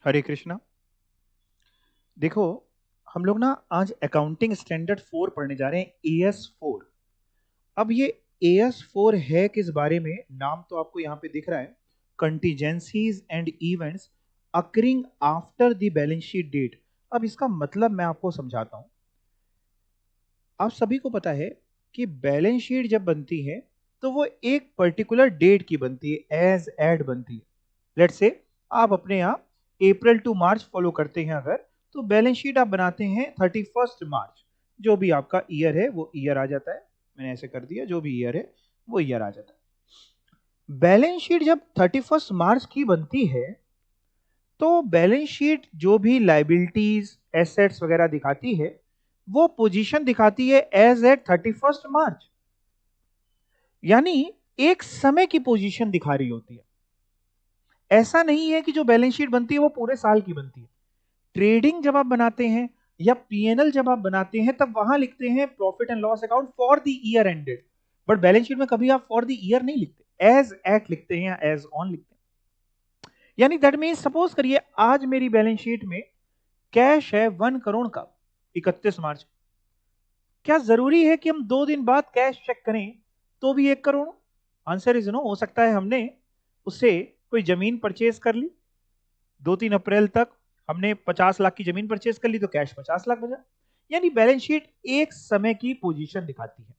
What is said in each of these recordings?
हरे कृष्णा। देखो, हम लोग ना आज अकाउंटिंग स्टैंडर्ड 4 पढ़ने जा रहे हैं, AS4। अब ये AS4 है किस बारे में? नाम तो आपको यहाँ पे दिख रहा है, contingencies and events occurring after the balance sheet date. अब इसका मतलब मैं आपको समझाता हूँ। आप सभी को पता है कि बैलेंस शीट जब बनती है तो वो एक पर्टिकुलर डेट की बनती है, एज एड बनती है। लेट्स से आप अपने यहाँ अप्रैल टू मार्च फॉलो करते हैं अगर, तो बैलेंस शीट आप बनाते हैं 31 मार्च। जो भी आपका ईयर है वो ईयर आ जाता है। मैंने ऐसे कर दिया, जो भी ईयर है वो ईयर आ जाता है। बैलेंस शीट जब 31 मार्च की बनती है तो बैलेंस शीट जो भी लाइबिलिटीज एसेट्स वगैरह दिखाती है वो पोजीशन दिखाती है एज एट 31 मार्च। यानी एक समय की पोजीशन दिखा रही होती है। ऐसा नहीं है कि जो बैलेंस शीट बनती है वो पूरे साल की बनती है। ट्रेडिंग जब आप बनाते हैं या पीएनएल जब आप बनाते हैं तब वहां लिखते हैं profit and loss account for the year ended. But balance sheet में कभी आप फॉर द ईयर नहीं लिखते, एज एट लिखते हैं या एज ऑन लिखते हैं। यानी दैट मीन सपोज करिए आज मेरी बैलेंस शीट में कैश है 1 करोड़ का 31 मार्च। क्या जरूरी है कि हम 2 दिन बाद कैश चेक करें तो भी 1 करोड़? Answer is no. हो सकता है हमने उससे कोई जमीन परचेज कर ली, 2-3 अप्रैल तक हमने 50 लाख की जमीन परचेज कर ली तो कैश 50 लाख बचा। यानी बैलेंस शीट एक समय की पोजीशन दिखाती है।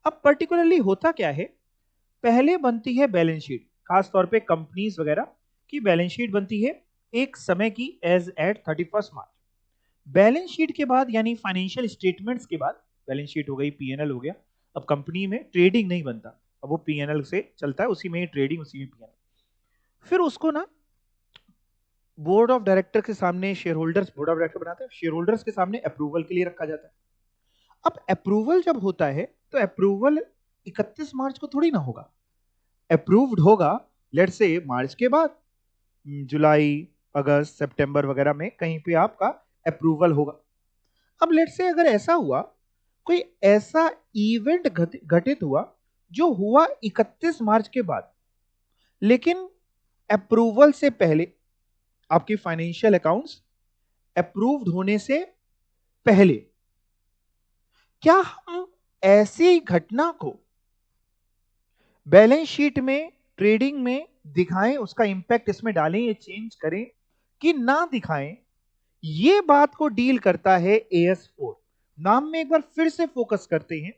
अब पर्टिकुलरली होता क्या है, पहले बनती है बैलेंस शीट, खासतौर पे कंपनीज वगैरह की बैलेंस शीट बनती है एक समय की, एज एट 31 मार्च। बैलेंस शीट के बाद यानी फाइनेंशियल स्टेटमेंट्स के बाद, बैलेंस शीट हो गई, पीएनएल हो गया। अब कंपनी में ट्रेडिंग नहीं बनता, अब वो पीएनएल से चलता है, उसी में ही ट्रेडिंग, उसी में पीएनएल। फिर उसको ना बोर्ड ऑफ डायरेक्टर के सामने, share holders board of director बनाते हैं, शेयर होल्डर्स के सामने अप्रूवल के लिए रखा जाता है। अब अप्रूवल जब होता है तो अप्रूवल 31 मार्च को थोड़ी ना होगा। अप्रूव्ड होगा लेट से मार्च के बाद, जुलाई, अगस्त, सितंबर वगैरह में कहीं पे आपका अप्रूवल होगा। अब लेट से अगर ऐसा हुआ, कोई ऐसा इवेंट घटित हुआ जो हुआ 31 मार्च के बाद, लेकिन अप्रूवल से पहले, आपकी फाइनेंशियल अकाउंट्स अप्रूव्ड होने से पहले, क्या हम ऐसी घटना को बैलेंस शीट में, ट्रेडिंग में दिखाएं, उसका इंपैक्ट इसमें डालें या चेंज करें कि ना दिखाएं? ये बात को डील करता है AS4। नाम में एक बार फिर से फोकस करते हैं,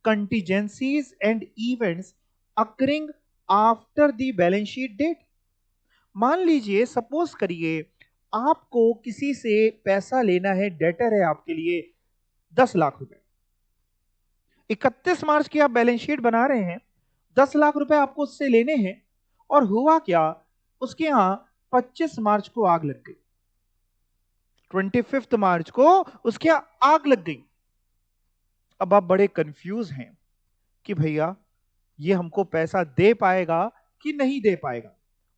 contingencies and events occurring after the balance sheet date. मान लीजिए, सपोज करिए आपको किसी से पैसा लेना है, डेटर है आपके लिए 10 लाख रुपए। 31 मार्च की आप बैलेंस शीट बना रहे हैं, 10 लाख रुपए आपको उससे लेने हैं, और हुआ क्या, उसके यहां 25 मार्च को आग लग गई। 25 मार्च को उसके यहां आग लग गई। अब आप बड़े कंफ्यूज हैं कि भैया ये हमको पैसा दे पाएगा कि नहीं दे पाएगा।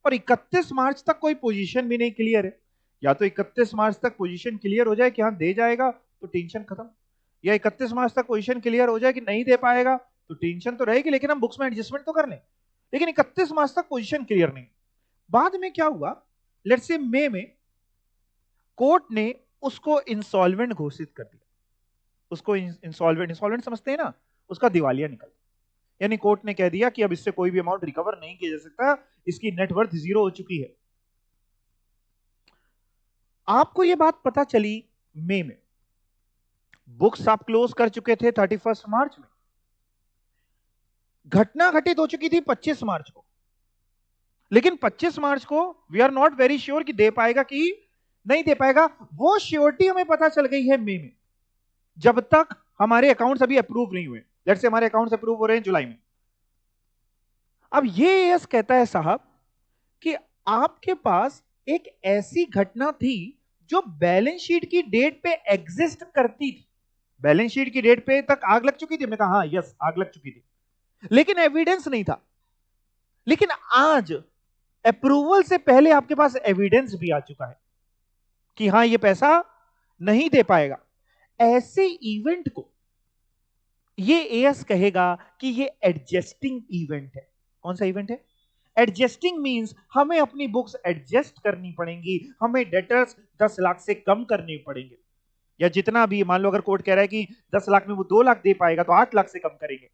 और 31 मार्च तक कोई पोजीशन भी नहीं क्लियर है। या तो 31 मार्च तक पोजीशन क्लियर हो जाए कि हाँ दे जाएगा तो टेंशन खत्म, या 31 मार्च तक पोजीशन क्लियर हो जाए कि नहीं दे पाएगा तो टेंशन तो रहेगी, लेकिन हम बुक्स में एडजस्टमेंट तो कर लें। लेकिन 31 मार्च तक पोजीशन क्लियर नहीं। बाद में क्या हुआ, लेट्स से मई में कोर्ट ने उसको इंसॉल्वेंट घोषित कर दिया। उसको इंसॉल्वेंट, इंसॉल्वेंट समझते हैं ना, उसका दिवालिया निकल, यानी कोर्ट ने कह दिया कि अब इससे कोई भी अमाउंट रिकवर नहीं किया जा सकता, इसकी नेटवर्थ 0 हो चुकी है। आपको यह बात पता चली मई में, बुक्स आप क्लोज कर चुके थे 31 मार्च में, घटना घटित हो चुकी थी 25 मार्च को। लेकिन 25 मार्च को we are not very sure कि दे पाएगा कि नहीं दे पाएगा। वो श्योरिटी हमें पता चल गई है मई में, जब तक हमारे अकाउंट्स अभी अप्रूव नहीं हुए। लेट्स से हमारे अकाउंट्स अप्रूव हो रहे हैं जुलाई में। अब ये यस कहता है साहब कि आपके पास एक ऐसी घटना थी जो बैलेंस शीट की डेट पे एग्जिस्ट करती थी। बैलेंस शीट की डेट पे तक आग लग चुकी थी, हमने कहा हाँ यस आग लग चुकी थी, लेकिन एविडेंस नहीं था। लेकिन आज अप्रूवल से पहले आपके पास एविडेंस भी आ चुका है कि हाँ ये पैसा नहीं दे पाएगा। ऐसे इवेंट को ये एएस कहेगा कि ये एडजस्टिंग इवेंट है। कौन सा इवेंट है? एडजस्टिंग मींस हमें अपनी बुक्स एडजस्ट करनी पड़ेंगी, हमें डेटर्स 10 लाख से कम करने पड़ेंगे, या जितना भी मान लो अगर कोर्ट कह रहा है कि 10 लाख में वो 2 लाख दे पाएगा तो 8 लाख से कम करेंगे।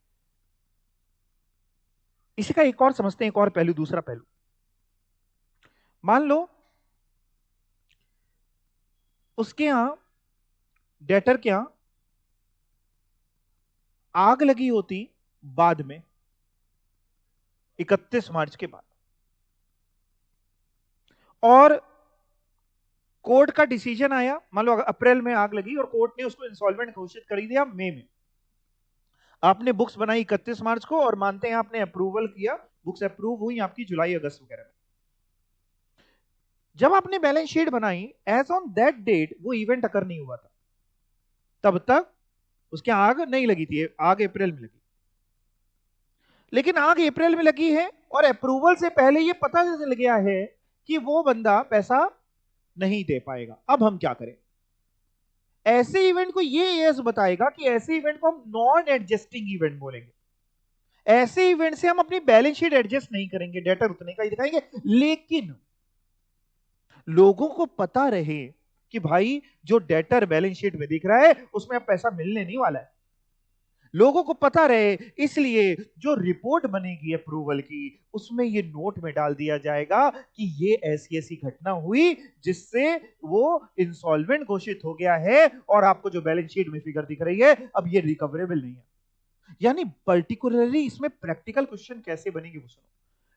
इसी का एक और समझते हैं, एक और पहलू, दूसरा पहलू। मान लो उसके यहां, डेटर के यहां आग लगी होती बाद में 31 मार्च के बाद, और कोर्ट का डिसीजन आया, मान लो अप्रैल में आग लगी और कोर्ट ने उसको इंसॉल्वेंट घोषित कर दिया मई में। आपने बुक्स बनाई 31 मार्च को और मानते हैं आपने अप्रूवल किया, बुक्स अप्रूव हुई आपकी जुलाई अगस्त वगैरह में। जब आपने बैलेंस शीट बनाई, एज ऑन दैट डेट वो इवेंट अकर नहीं हुआ था, तब तक उसके आग नहीं लगी थी, आग अप्रैल में लगी। लेकिन आग अप्रैल में लगी है और अप्रूवल से पहले ये पता चल गया है कि वो बंदा पैसा नहीं दे पाएगा। अब हम क्या करें? ऐसे इवेंट को ये एएस बताएगा कि ऐसे इवेंट को हम नॉन एडजस्टिंग इवेंट बोलेंगे। ऐसे इवेंट से हम अपनी बैलेंस शीट एडजस्ट नहीं करेंगे, डेटर उतने का ही दिखाएंगे, लेकिन लोगों को पता रहे कि भाई जो डेटर बैलेंस शीट में दिख रहा है उसमें अब पैसा मिलने नहीं वाला है। लोगों को पता रहे, इसलिए जो रिपोर्ट बनेगी अप्रूवल की उसमें ये नोट में डाल दिया जाएगा कि ये ऐसी ऐसी घटना हुई जिससे वो इंसॉल्वेंट घोषित हो गया है और आपको जो बैलेंस शीट में फिगर दिख रही है अब ये रिकवरेबल नहीं है। यानी पर्टिकुलरली इसमें प्रैक्टिकल क्वेश्चन कैसे बनेंगे वो सुनो।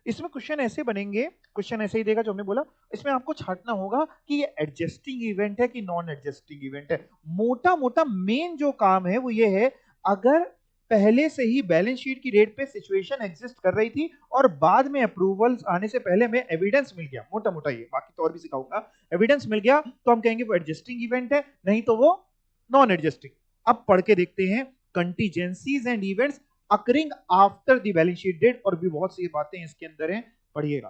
इसमें क्वेश्चन ऐसे बनेंगे, क्वेश्चन ऐसे ही देगा जो हमने बोला, इसमें आपको छांटना होगा कि ये एडजस्टिंग इवेंट है कि नॉन एडजस्टिंग इवेंट है। मोटा मोटा मेन जो काम है वो ये है, अगर पहले से ही बैलेंस शीट की रेट पे सिचुएशन एग्जिस्ट कर रही थी और बाद में अप्रूवल्स आने से पहले में एविडेंस मिल गया, मोटा मोटा ये, बाकी तो और भी सिखाऊंगा, एविडेंस मिल गया तो हम कहेंगे वो एडजस्टिंग इवेंट है, नहीं तो वो नॉन एडजस्टिंग। अब पढ़ के देखते हैं contingencies and events occurring after the balance sheet date, और भी बहुत सी बातें इसके अंदर हैं, पढ़िएगा।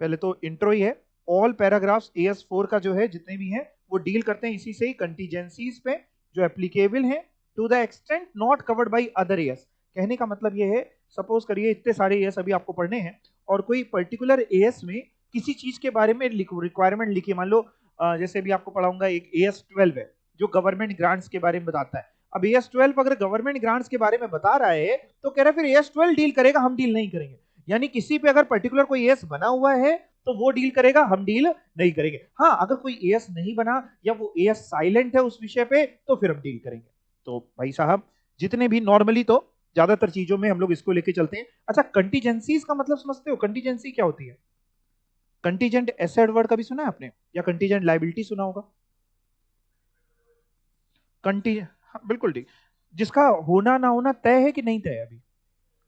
पहले तो इंट्रो ही है, ऑल पैराग्राफ्स AS4 का जो है जितने भी हैं वो डील करते हैं इसी से ही, कंटीजेंसीज पे जो एप्लीकेबल है to the extent not covered by other AS। कहने का मतलब ये है, सपोज करिए इतने सारे AS अभी आपको पढ़ने हैं और कोई पर्टिकुलर AS में किसी चीज के बारे में रिक्वायरमेंट लिखी, मान लो जैसे भी आपको पढ़ाऊंगा एक AS12 है जो गवर्नमेंट ग्रांट्स के बारे में बताता है। अब AS12 अगर गवर्नमेंट ग्रांट्स के बारे में बता रहा है तो कह रहा है फिर AS12 डील करेगा, हम डील नहीं करेंगे। यानी किसी पे अगर पर्टिकुलर कोई AS बना हुआ है तो वो डील करेगा, हम डील नहीं करेंगे। हाँ, अगर कोई AS नहीं बना या वो AS साइलेंट है उस विषय पे तो फिर हम डील करेंगे। तो भाई साहब जितने भी नॉर्मली तो ज्यादातर चीजों में हम लोग इसको लेके चलते हैं। अच्छा, कंटीजेंसीज का मतलब समझते हो? कंटीजेंसी क्या होती है? कंटीजेंट एसेट वर्ड कभी सुना है आपने, या कंटीजेंट लायबिलिटी सुना होगा? कंटी हाँ, बिल्कुल ठीक। जिसका होना ना होना तय है कि नहीं तय? अभी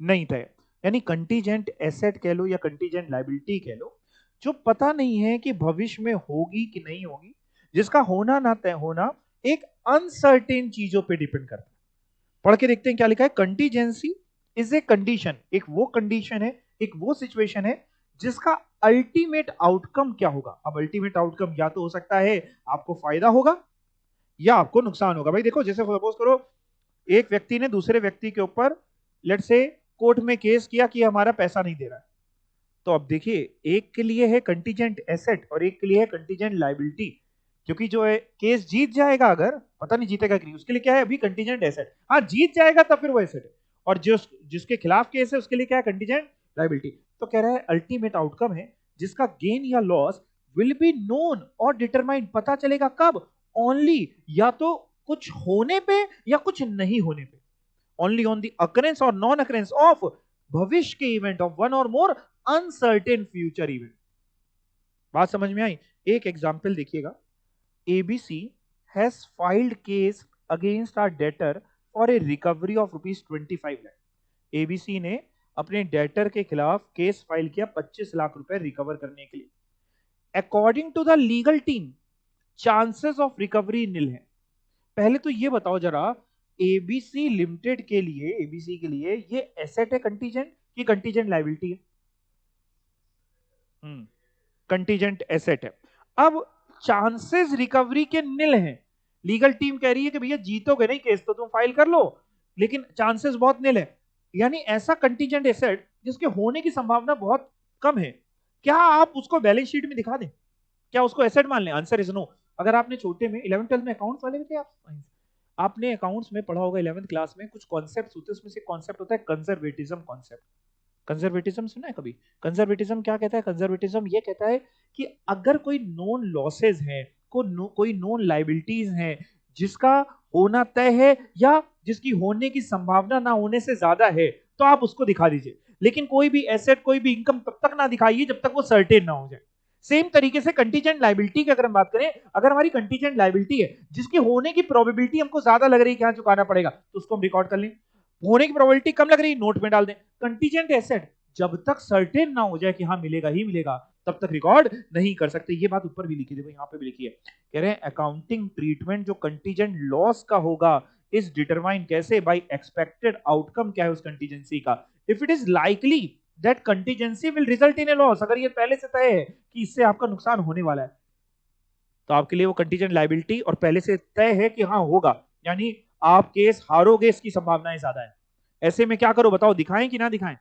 नहीं तय। यानी कंटीजेंट एसेट कह लो या कंटीजेंट लायबिलिटी कह लो, जो पता नहीं है कि भविष्य में होगी कि नहीं होगी, जिसका होना ना तय होना एक अनसर्टेन चीजों पे डिपेंड करता है। पढ़ के देखते हैं क्या लिखा है। कंटीजेंसी इज ए कंडीशन, एक वो कंडीशन है, एक वो सिचुएशन है जिसका अल्टीमेट आउटकम क्या होगा। अब अल्टीमेट आउटकम या तो हो सकता है आपको फायदा होगा या आपको नुकसान होगा। भाई देखो, जैसे सपोज करो एक व्यक्ति ने दूसरे व्यक्ति के ऊपर लेट से कोर्ट में केस किया कि हमारा पैसा नहीं दे रहा है, तो अब देखिए एक के लिए है कंटीजेंट एसेट और एक के लिए है कंटीजेंट लायबिलिटी। क्योंकि जो है केस जीत जाएगा, अगर पता नहीं जीतेगा कि नहीं, उसके लिए क्या है अभी कंटीजेंट एसेट। हाँ, जीत जाएगा तब फिर वो एसेट है, और जो जिसके खिलाफ केस है उसके लिए क्या है कंटीजेंट लायबिलिटी। तो कह रहा है अल्टीमेट आउटकम है जिसका गेन या लॉस विल बी नोन और डिटरमाइंड, पता चलेगा कब? ओनली या तो कुछ होने पे या कुछ नहीं होने पे, ओनली ऑन द अकरेंस और नॉन अकरेंस ऑफ भविष्य के इवेंट ऑफ वन और मोर अनसर्टेन फ्यूचर इवेंट। बात समझ में आई? एक एग्जांपल देखिएगा, ABC has filed case against our debtor for a recovery of ₹25 lakh। ABC ने अपने डेटर के खिलाफ केस फाइल किया 25 लाख रुपए रिकवर करने के लिए। According to the legal team chances of recovery nil है। पहले तो ये बताओ जरा, ABC लिमिटेड के लिए, ABC के लिए ये एसेट है कंटीजेंट कि कंटीजेंट लायबिलिटी है? कंटीजेंट एसेट है। अब चांसेस रिकवरी के निल हैं। लीगल टीम कह रही है कि भैया जीतोगे नहीं केस तो तुम फाइल कर लो, लेकिन चांसेस बहुत निल है। यानी ऐसा कंटीजेंट एसेट जिसके होने की संभावना बहुत कम है, क्या आप उसको बैलेंस शीट में दिखा दें? क्या उसको एसेट मान लें? Answer is no. अगर आपने छोटे में 11 12 में अकाउंट्स वाले में थे आप, आपने अकाउंट्स में पढ़ा होगा 11th क्लास में, कुछ कॉन्सेप्ट्स होते हैं, उसमें से कॉन्सेप्ट होता है कंजर्वेटिज्म कॉन्सेप्ट। कंजर्वेटिज्म सुना है कभी? कंजर्वेटिज्म क्या कहता है? कंजर्वेटिज्म ये कहता है कि अगर कोई नोन लॉसेज है, कोई नोन लाइबिलिटीज हैं जिसका होना तय है या जिसकी होने की संभावना ना होने से ज्यादा है, तो आप उसको दिखा दीजिए। लेकिन कोई भी एसेट, कोई भी इनकम तब तक ना दिखाइए जब तक वो सर्टेन ना हो जाए। सेम तरीके से कंटीजेंट लाइबिलिटी की अगर हम बात करें, अगर हमारी कंटीजेंट लाइबिलिटी है जिसकी होने की प्रोबेबिलिटी हमको ज्यादा लग रही है कि हाँ चुकाना पड़ेगा, तो उसको हम रिकॉर्ड कर लें। होने की प्रोबेबिलिटी कम लग रही है, नोट में डाल दें। कंटीजेंट एसेट जब तक सर्टेन ना हो जाए कि हाँ मिलेगा ही मिलेगा, तब तक रिकॉर्ड नहीं कर सकते। ये बात ऊपर भी लिखी थी, यहाँ पे भी लिखी है। कह रहे हैं अकाउंटिंग ट्रीटमेंट जो कंटीजेंट लॉस का होगा इज डिटरमाइन कैसे? बाय एक्सपेक्टेड आउटकम क्या है उस कंटीजेंसी का। If it is likely that contingency will result in a loss, अगर ये पहले से तय है कि इससे आपका नुकसान होने वाला है, तो आपके लिए वो कंटीजेंट लायबिलिटी और पहले से तय है कि हाँ होगा, यानी आप केस हारोगे इसकी संभावनाएं ज्यादा है। ऐसे में क्या करो बताओ, दिखाएं कि ना दिखाएं?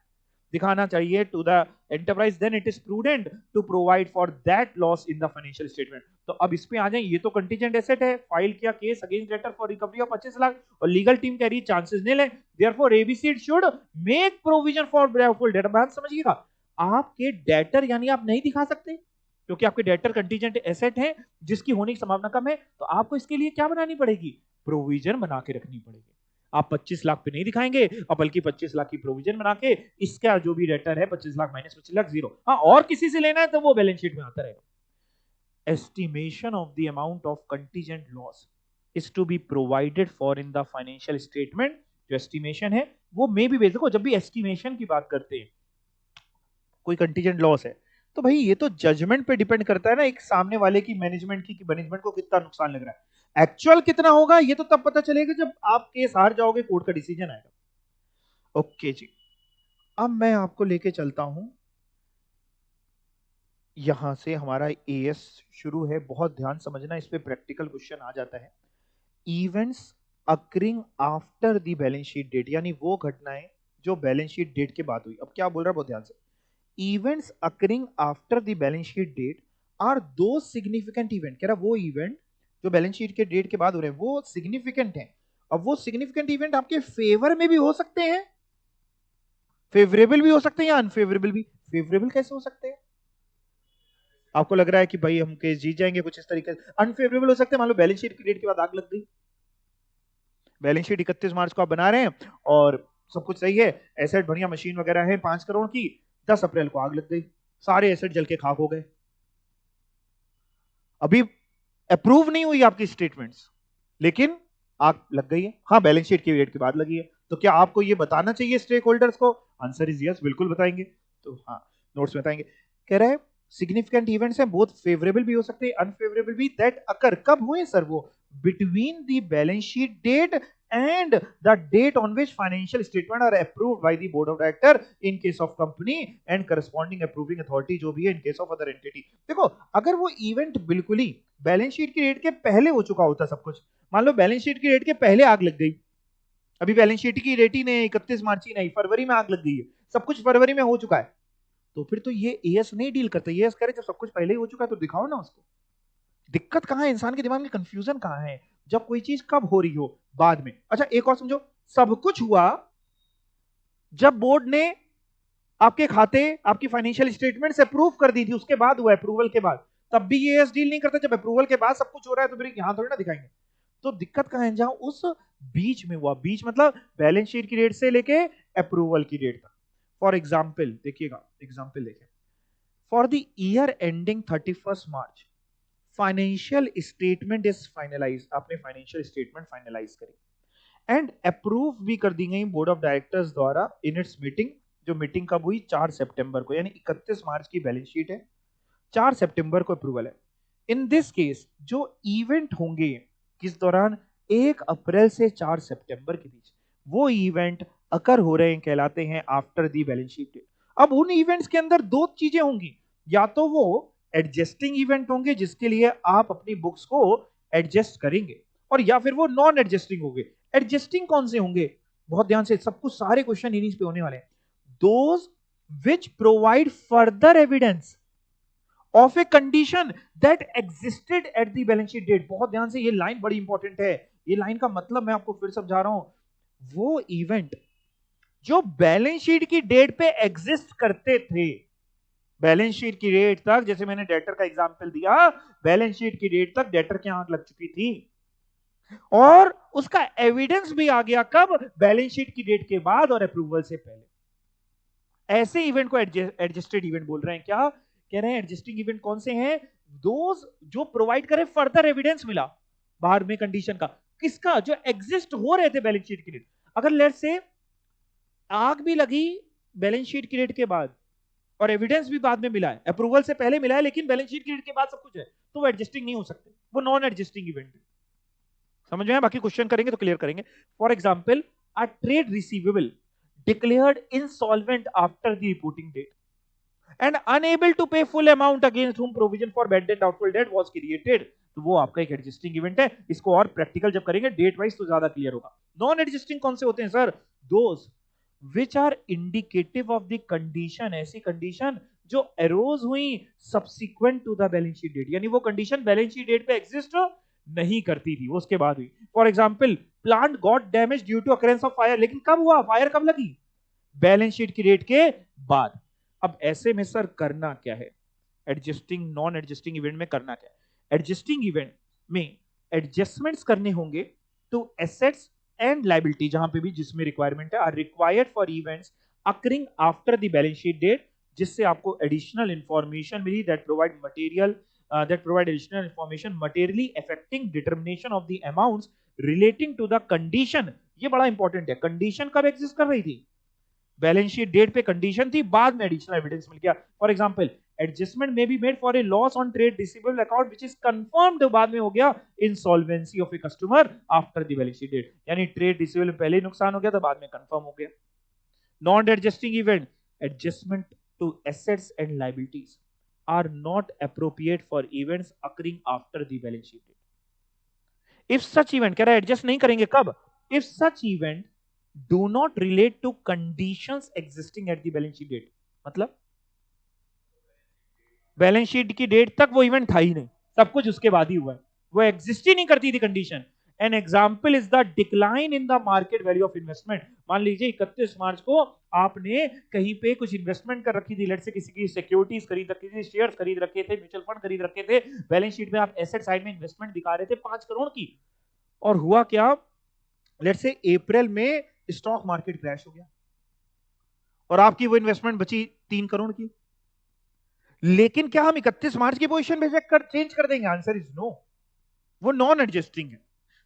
दिखाना चाहिए to the enterprise, then it is prudent to provide for that loss in the financial statement. तो अब इस पे आ जाए, ये तो कंटीजेंट एसेट है, फाइल किया case against debtor for recovery of 25 lakh और लीगल टीम कह रही चांसेस नील है, therefore ABC should make provision for full debtor. बात समझिएगा, आपके डेटर यानी आप नहीं दिखा सकते क्योंकि आपके डेटर कंटीजेंट एसेट है जिसकी होने की संभावना कम है, तो आपको इसके लिए क्या बनानी पड़ेगी? प्रोविजन बना के रखनी पड़ेगी। आप 25 लाख पे नहीं दिखाएंगे और बल्कि 25 लाख की प्रोविजन बना के इसका जो भी डेटर है 25 लाख माइनस 25 लाख जीरो, हाँ और किसी से लेना है तो वो बैलेंस शीट में आता रहेगा। Estimation of the amount of contingent loss is to be provided for in the financial statement. जो एस्टिमेशन है वो मे भी, देखो जब भी एस्टिमेशन की बात करते हैं, कोई कंटीजेंट लॉस है, तो भाई ये तो जजमेंट पे डिपेंड करता है ना, एक सामने वाले की मैनेजमेंट की कि मैनेजमेंट को कितना नुकसान लग रहा है। एक्चुअल कितना होगा ये तो तब पता चलेगा जब आप केस हार जाओगे, कोर्ट का डिसीजन आएगा। ओके जी, अब मैं आपको लेके चलता हूं, यहां से हमारा एएस शुरू है, बहुत ध्यान समझना, इस पे प्रैक्टिकल क्वेश्चन आ जाता है। Events occurring after the balance sheet date, यानी वो घटनाएं जो बैलेंस शीट डेट के बाद हुई। अब क्या बोल रहा है बहुत ध्यान से, events occurring after the balance sheet date are दो सिग्निफिकेंट इवेंट। कह रहा वो इवेंट जो बैलेंस शीट के डेट के बाद हो रहे हैं वो सिग्निफिकेंट हैं। अब वो सिग्निफिकेंट इवेंट आपके फेवर में भी हो सकते हैं, फेवरेबल भी हो सकते हैं या अनफेवरेबल भी। फेवरेबल कैसे हो सकते हैं? आपको लग रहा है कि भाई हम केस जीत जाएंगे कुछ इस तरीके से। अनफेवरेबल हो सकते हैं, मान लो बैलेंस शीट की डेट के बाद आग लग गई, बैलेंस शीट 31 मार्च को आप बना रहे हैं और सब कुछ सही है, एसेट बढ़िया मशीन वगैरह है 5 करोड़ की, 10 अप्रैल को आग लग गई, सारे एसेट जल के खाक हो गए। अभी अप्रूव नहीं हुई आपकी स्टेटमेंट्स, लेकिन आग लग गई है, हाँ बैलेंस शीट की डेट के बाद लगी है। तो क्या आपको ये बताना चाहिए स्टेक होल्डर्स को? आंसर इज यस, बिल्कुल बताएंगे। तो हाँ नोट्स में बताएंगे। कह रहे हैं सिग्निफिकेंट इवेंट्स हैं, बोथ फेवरेबल भी हो सकते हैं अनफेवरेबल भी, दैट अकर कब हुए सर? वो between the balance sheet date and the date on which financial statement are approved by the board of director in case of company and corresponding approving authority जो भी है in case of other entity। देखो अगर वो event बिल्कुल ही balance sheet की date के पहले हो चुका होता सब कुछ, मान लो बैलेंस शीट की डेट के पहले आग लग गई, अभी बैलेंस शीट की डेट ही नहीं 31 मार्च ही नहीं, फरवरी में आग लग गई है, सब कुछ फरवरी में हो चुका है, तो फिर तो ये एएस नहीं डील करता। एएस करे जब सब कुछ पहले ही हो चुका है तो दिखाओ ना उसको। दिक्कत कहां है, इंसान के दिमाग में कंफ्यूजन कहां है? जब कोई चीज कब हो रही हो, बाद में। अच्छा एक और समझो, सब कुछ हुआ जब बोर्ड ने आपके खाते, आपकी फाइनेंशियल स्टेटमेंट्स अप्रूव कर दी थी, उसके बाद हुआ, अप्रूवल के बाद। तब भी ये एस डील नहीं करता, जब अप्रूवल के बाद सब कुछ हो रहा है तो फिर यहां थोड़ी ना दिखाएंगे। तो दिक्कत कहां है, जहां उस बीच में हुआ, बीच मतलब बैलेंस शीट की डेट से लेके अप्रूवल की डेट तक। फॉर एग्जाम्पल देखिएगा, एग्जाम्पल देखिए, for the year ending 31 March financial statement is finalise, आपने फाइनेंशियल स्टेटमेंट फाइनलाइज करी एंड अप्रूव भी कर दी गई बोर्ड ऑफ डायरेक्टर्स द्वारा इन इट्स मीटिंग। जो मीटिंग कब हुई? 4 सितंबर को, यानी 31 मार्च की बैलेंस शीट है, 4 सितंबर को अप्रूवल है। इन दिस केस जो इवेंट होंगे किस दौरान? 1 अप्रैल से 4 सितंबर के बीच, वो इवेंट अकर हो रहे हैं, कहलाते हैं after the balance sheet date. अब उन इवेंट्स के अंदर दो चीजें होंगी, या तो वो एडजस्टिंग इवेंट होंगे जिसके लिए आप अपनी बुक्स को एडजस्ट करेंगे, और या फिर वो नॉन एडजस्टिंग होंगे। एडजस्टिंग कौन से होंगे? बहुत ध्यान से, सब कुछ सारे क्वेश्चन इन्हीं पे होने वाले हैं। Those which provide further evidence of a condition that existed at the balance sheet date। बहुत ध्यान से, ये लाइन बड़ी इंपॉर्टेंट है। ये लाइन का मतलब मैं आपको फिर समझा रहा हूं, वो इवेंट जो बैलेंस शीट की डेट पे एग्जिस्ट करते थे, बैलेंस शीट की डेट तक, जैसे मैंने डेटर का एग्जांपल दिया, बैलेंस शीट की डेट तक डेटर की आंख लग चुकी थी और उसका एविडेंस भी आ गया कब, बैलेंस शीट की डेट के बाद और अप्रूवल से पहले। ऐसे इवेंट को एडजस्टेड इवेंट बोल रहे हैं। क्या कह रहे हैं? एडजस्टिंग इवेंट कौन से हैं? दोज जो प्रोवाइड करे फर्दर एविडेंस मिला बाहर में कंडीशन का, किसका? जो एग्जिस्ट हो रहे थे बैलेंस शीट की डेट। अगर लेट से आग भी लगी बैलेंस शीट की डेट के बाद और एविडेंस भी बाद में मिला है, अप्रूवल से पहले मिला है लेकिन बैलेंस शीट की डेट के बाद सब कुछ है, तो वो एडजस्टिंग नहीं हो सकते, वो नॉन एडजस्टिंग इवेंट है। समझ में आया? बाकी क्वेश्चन करेंगे तो क्लियर करेंगे। For example, a trade receivable declared insolvent after the reporting date and unable to pay full amount against whom provision for bad debt doubtful debt was created, तो वो आपका एक एडजस्टिंग इवेंट है। इसको और प्रैक्टिकल जब करेंगे डेट वाइज तो ज्यादा क्लियर होगा। नॉन एडजस्टिंग कौन से होते हैं sir? Those which are indicative of the condition, ऐसी कंडीशन जो अरोज हुई subsequent to the balance sheet date, यानी वो कंडीशन बैलेंस शीट डेट पे एग्जिस्ट नहीं करती थी, वो उसके बाद हुई। For example, plant got damage due to occurrence of fire, लेकिन कब हुआ? फायर कब लगी? बैलेंस शीट की डेट के बाद। अब ऐसे में सर करना क्या है? एडजस्टिंग नॉन एडजस्टिंग इवेंट में करना क्या है? एडजस्टिंग इवेंट में एडजस्टमेंट्स करने होंगे टू एसेट्स एंड लायबिलिटी, जहां पे भी जिसमें रिक्वायरमेंट है, are required for events occurring after the balance sheet date, जिससे आपको एडिशनल इंफॉर्मेशन मिली that provide material that provide additional information materially affecting determination of the amounts relating to the condition। ये बड़ा इंपॉर्टेंट है। Condition कब exist कर रही थी? बैलेंस शीट डेट पे कंडीशन थी, बाद में एडिशनल एविडेंस मिल गया। For example, adjustment may be made for a loss on trade receivable account which is confirmed, बाद में हो गया insolvency of a customer after the balance sheet date, यानी ट्रेड रिसीवेबल पहले नुकसान हो गया था, बाद में कंफर्म हो गया। Non adjusting event, adjustment to assets and liabilities are not appropriate for events occurring after the balance sheet date। If such event, कह रहा है एडजस्ट नहीं करेंगे कब? If such event do not relate to conditions existing at the balance sheet date, मतलब balance sheet की date तक वो इवेंट था ही नहीं, सब कुछ उसके बाद ही हुआ है, वो एग्जिस्ट ही नहीं करती थी condition. An example is the decline in the market value of investment. मान लीजिए 31 मार्च को आपने कहीं पे कुछ इन्वेस्टमेंट कर रखी थी, लेट से किसी की सिक्योरिटीज खरीद रखी थी, शेयर्स खरीद रखे थे, म्यूचुअल फंड खरीद रखे थे, बैलेंस शीट में आप एसेट साइड में इन्वेस्टमेंट दिखा रहे थे 5 करोड़ की, और हुआ क्या, लेट से अप्रैल में स्टॉक मार्केट क्रैश हो गया और आपकी वो इन्वेस्टमेंट बची 3 करोड़ की। लेकिन क्या हम 31 मार्च की पोजीशन में चेंज कर देंगे? आंसर इज नो, वो नॉन एडजस्टिंग है।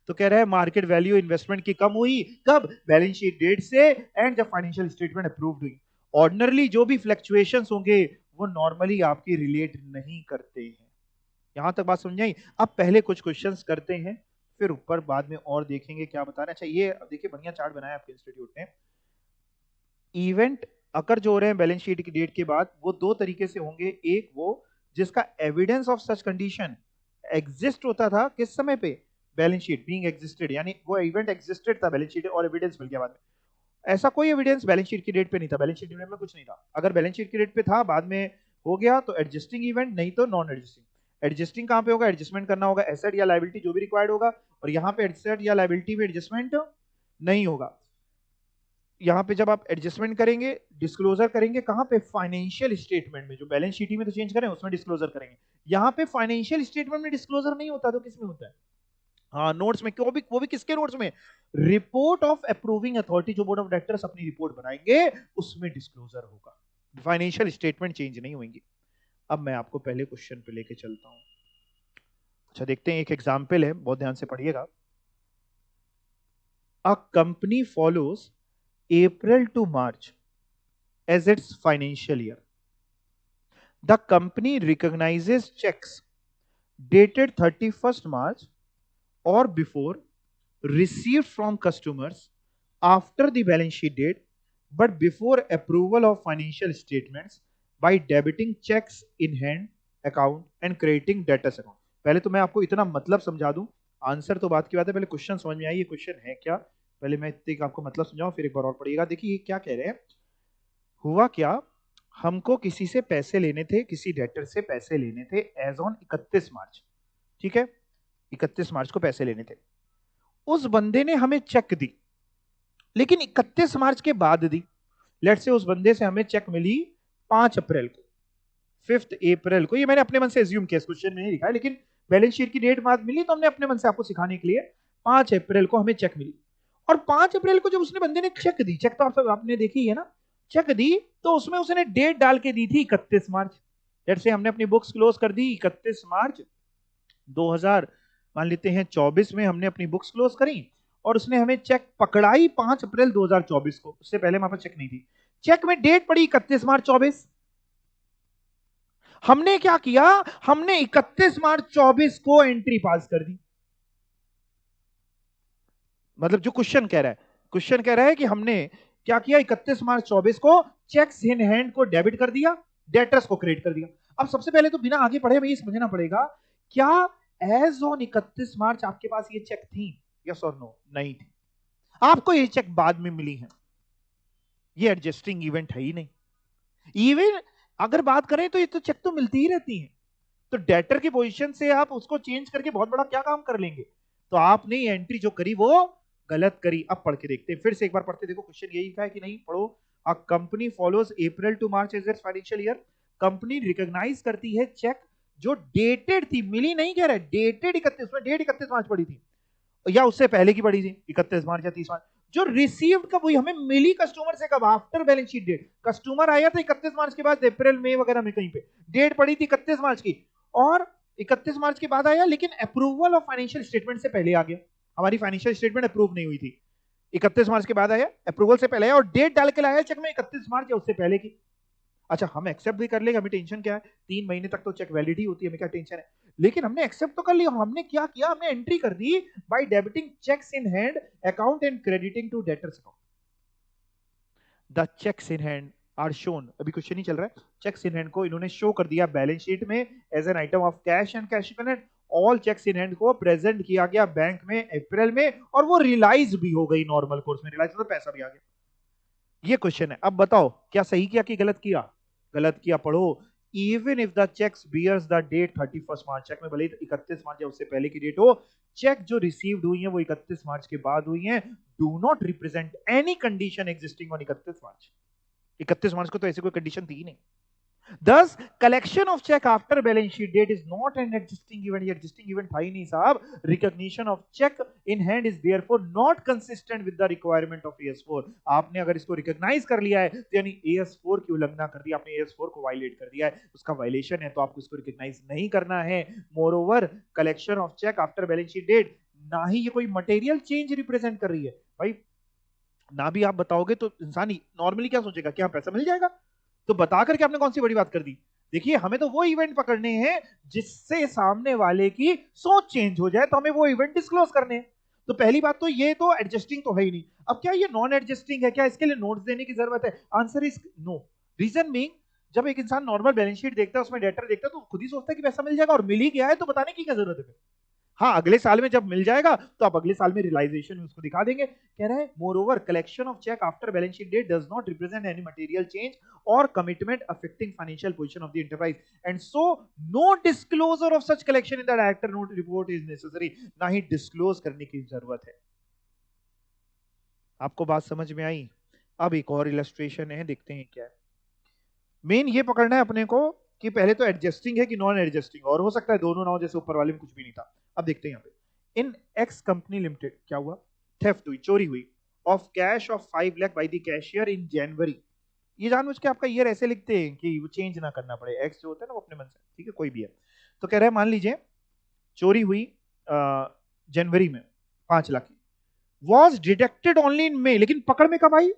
तो कह रहा है मार्केट वैल्यू इन्वेस्टमेंट की कम हुई कब? बैलेंस शीट डेट से एंड जब फाइनेंशियल स्टेटमेंट अप्रूव्ड हुई। ऑर्डिनरली जो भी फ्लक्चुएशंस होंगे वो नॉर्मली आपकी रिलेट नहीं करते हैं। यहां तक बात समझ आई? अब पहले कुछ क्वेश्चंस करते हैं, फिर ऊपर बाद में और देखेंगे क्या बताना चाहिए। देखिए बढ़िया चार्ट बनाया आपके इंस्टीट्यूट ने। इवेंट अकर जो हो रहे हैं बैलेंस शीट की डेट के बाद, वो दो तरीके से होंगे। एक वो जिसका evidence of such condition exist होता था किस समय पे? बैलेंस शीट बीइंग एग्जिस्टेड, यानी वो इवेंट एग्जिस्टेड था बैलेंस शीट और एविडेंस मिल गया बाद में। ऐसा कोई एविडेंस बैलेंस शीट की डेट पे नहीं था, बैलेंस शीट डेट में कुछ नहीं था। अगर बैलेंस शीट की डेट पे था बाद में हो गया तो एडजस्टिंग इवेंट, नहीं तो नॉन एडजस्टिंग। एडजस्टिंग कहां पे होगा? एडजस्टमेंट करना होगा एसेट या लायबिलिटी जो भी रिक्वायर्ड होगा, और यहाँ पे एसेट या लायबिलिटी में एडजस्टमेंट नहीं होगा। यहाँ पे जब आप एडजस्टमेंट करेंगे, डिस्क्लोजर करेंगे कहाँ पे? फाइनेंशियल स्टेटमेंट में। जो बैलेंस शीट में तो चेंज करें उसमें डिस्क्लोजर करेंगे, यहाँ पे फाइनेंशियल स्टेटमेंट में डिस्क्लोजर नहीं होता, तो किसमें होता है? हाँ, नोट्स में। क्यों? भी वो भी किसके नोट्स में? रिपोर्ट ऑफ अप्रूविंग अथॉरिटी, जो बोर्ड ऑफ डायरेक्टर्स अपनी रिपोर्ट बनाएंगे उसमें डिस्क्लोजर होगा, फाइनेंशियल स्टेटमेंट चेंज नहीं होंगी। अब मैं आपको पहले क्वेश्चन पे लेके चलता हूं। अच्छा देखते हैं, एक एग्जाम्पल है, बहुत ध्यान से पढ़िएगा। अ company follows April to March as its financial year. The company recognizes checks dated 31st March or before received from customers after the balance sheet date, but before approval of financial statements by debiting checks in hand account and creating debtors account। पहले तो मैं आपको इतना मतलब समझा दूं, answer तो बात की बात है, पहले क्वेश्चन समझ में आइए क्वेश्चन है क्या। पहले मैं इतने आपको मतलब समझाऊं फिर एक बार और पढ़िएगा। देखिए ये क्या कह रहे हैं, हुआ क्या, हमको किसी से पैसे लेने थे, किसी डेटर से पैसे लेने थे एज ऑन 31 मार्च। ठीक है, 31 मार्च को पैसे लेने थे। उस बंदे ने हमें चेक दी, लेकिन 31 मार्च के बाद दी। लेट से उस बंदे से हमें चेक मिली 5 अप्रैल को, 5 अप्रैल को। ये मैंने अपने मन से एज्यूम किया, क्वेश्चन में नहीं लिखा है, लेकिन बैलेंस शीट की डेट बाद मिली तो हमने अपने मन से आपको सिखाने के लिए 5 अप्रैल को हमें चेक मिली। और 5 अप्रैल को जब उसने बंदे ने चेक दी, चेक तो आप सब आपने देखी है ना, चेक दी तो उसमें उसने डेट डाल के दी थी 31 मार्च। जैसे हमने अपनी बुक्स क्लोज कर दी 31 मार्च 2000 मान लेते हैं 24 में हमने अपनी बुक्स क्लोज करी, और उसने हमें चेक पकड़ाई 5 अप्रैल 2024 को। उससे पहले हमारे पास चेक नहीं थी। चेक में डेट पड़ी 31 मार्च 24। हमने क्या किया, हमने 31 मार्च 24 को एंट्री पास कर दी। मतलब जो क्वेश्चन कह रहा है, क्वेश्चन कह रहा है कि हमने क्या किया, 31 मार्च 24 को चेक्स इन हैंड को डेबिट कर दिया, डेटर्स को क्रेडिट कर दिया। अब सबसे पहले तो बिना आगे पढ़े हमें ये समझना पड़ेगा, क्या एज ऑन 31 मार्च आपके पास ये चेक थी? यस और नो? नहीं थी। आपको ये चेक बाद में मिली है, ये एडजस्टिंग इवेंट है ही नहीं। इवन अगर बात करें तो ये तो चेक तो मिलती ही रहती है, तो डेटर की पोजीशन से आप उसको चेंज करके बहुत बड़ा क्या काम कर लेंगे। तो आपने ये एंट्री जो करी वो गलत करी। अब पढ़ के देखते हैं, फिर से एक बार पढ़ते देखो क्वेश्चन यही था कि नहीं, पढ़ो। A company follows April to March as its financial year. Company recognise करती है चेक जो डेटेड थी, मिली नहीं कह रहा है, डेटेड 31, में डेट 31 मार्च पड़ी थी या उससे पहले की पड़ी थी 31 मार्च या 30 मार्च, जो रिसीव्ड कब हुई, हमें मिली कस्टमर से कब, after balance sheet date. Customer आया था 31 मार्च के बाद, अप्रैल मई वगैरह में कहीं पे डेट पड़ी थी 31 मार्च की, और 31 मार्च के बाद आया, लेकिन अप्रूवल ऑफ फाइनेंशियल स्टेटमेंट से पहले आ गया। हमारी फाइनेंशियल स्टेटमेंट अप्रूव नहीं हुई थी, 31 मार्च के बाद आया, अप्रूवल से पहले आया, और डेट डाल के लाया चेक में 31 मार्च या उससे पहले की। अच्छा, हम एक्सेप्ट भी कर लेंगे, हमें टेंशन क्या है, 3 महीने तक तो चेक वैलिड ही होती है, हमें क्या टेंशन है। लेकिन हमने एक्सेप्ट तो कर लिया, हमने क्या किया, हमने एंट्री कर दी by debiting cheques in hand account and crediting to debtors account. The cheques in hand are shown, अभी क्वेश्चन ही चल रहा है, चेक्स इन हैंड को इन्होंने शो कर दिया बैलेंस शीट में as an item of cash and cash equivalent. All cheques in hand को प्रेजेंट किया गया बैंक में अप्रैल में, और वो रियलाइज भी हो गई नॉर्मल कोर्स में, रियलाइज तो पैसा भी आ गया। ये क्वेश्चन है। अब बताओ क्या सही किया कि गलत किया? गलत किया। पढ़ो, even if the cheques bears the date 31 March, cheque में भले ही 31 मार्च या उससे पहले की डेट हो, चेक जो रिसीव्ड हुई है वो 31 मार्च के बाद हुई है, do not represent any condition existing on 31 मार्च। 31 मार्च को तो ऐसी कोई कंडीशन थी ही नहीं। Thus, collection of check after balance sheet date is not an existing event. ये existing event था ही नहीं साहब। Recognition of check in hand is therefore not consistent with the requirement of AS4. आपने अगर इसको recognize कर लिया है तो यानी AS4 की उल्लंघना कर दी, आपने AS4 को violate कर दिया है, उसका violation है, तो आपको इसको recognize नहीं करना है। Moreover, collection of check after balance sheet date ना ही ये कोई material change represent कर रही है। भाई ना भी आप बताओगे तो इंसान नॉर्मली क्या सोचेगा, क्या पैसा मिल जाएगा, तो बता करके आपने कौन सी बड़ी बात कर दी। देखिए, हमें तो वो इवेंट पकड़ने हैं जिससे सामने वाले की सोच चेंज हो जाए, तो हमें वो इवेंट डिस्क्लोज करने हैं। तो पहली बात तो ये तो एडजस्टिंग तो है ही नहीं। अब क्या ये नॉन एडजस्टिंग है, क्या इसके लिए नोट्स देने की जरूरत है? Answer is no. Reason being, जब एक इंसान नॉर्मल बैलेंस शीट देखता है, उसमें डेटर देखता है, तो खुद ही सोचता है कि पैसा मिल जाएगा, और मिल ही गया है, तो बताने की क्या जरूरत है? हाँ, अगले साल में जब मिल जाएगा तो आप अगले साल में रियलाइजेशन में उसको दिखा देंगे। कह रहा है, moreover collection of cheque after balance sheet date does not represent any material change और commitment affecting financial position of the enterprise, and so no disclosure of such collection in the director note report is necessary. ना ही disclose करने की जरूरत है। आपको बात समझ में आई? अब एक और इलस्ट्रेशन है, देखते हैं क्या है। मेन ये पकड़ना है अपने को कि पहले तो एडजस्टिंग है कि नॉन एडजस्टिंग, और हो सकता है दोनों ना हो, जैसे ऊपर वाले में कुछ भी नहीं था। अब देखते हैं यहाँ पे, इन एक्स कंपनी लिमिटेड क्या हुआ, थेफ्ट हुई, चोरी हुई of cash of 5 lakh by the cashier in January. ये जानबूझ के आपका ईयर ऐसे लिखते हैं कि वो चेंज ना करना पड़े, एक्स जो होता है ना वो अपने मन से, ठीक है, कोई भी है। तो कह रहे हैं मान लीजिए चोरी हुई जनवरी में 5 लाख की, वॉज डिटेक्टेड ओनली इन मे, लेकिन पकड़ में कब आई?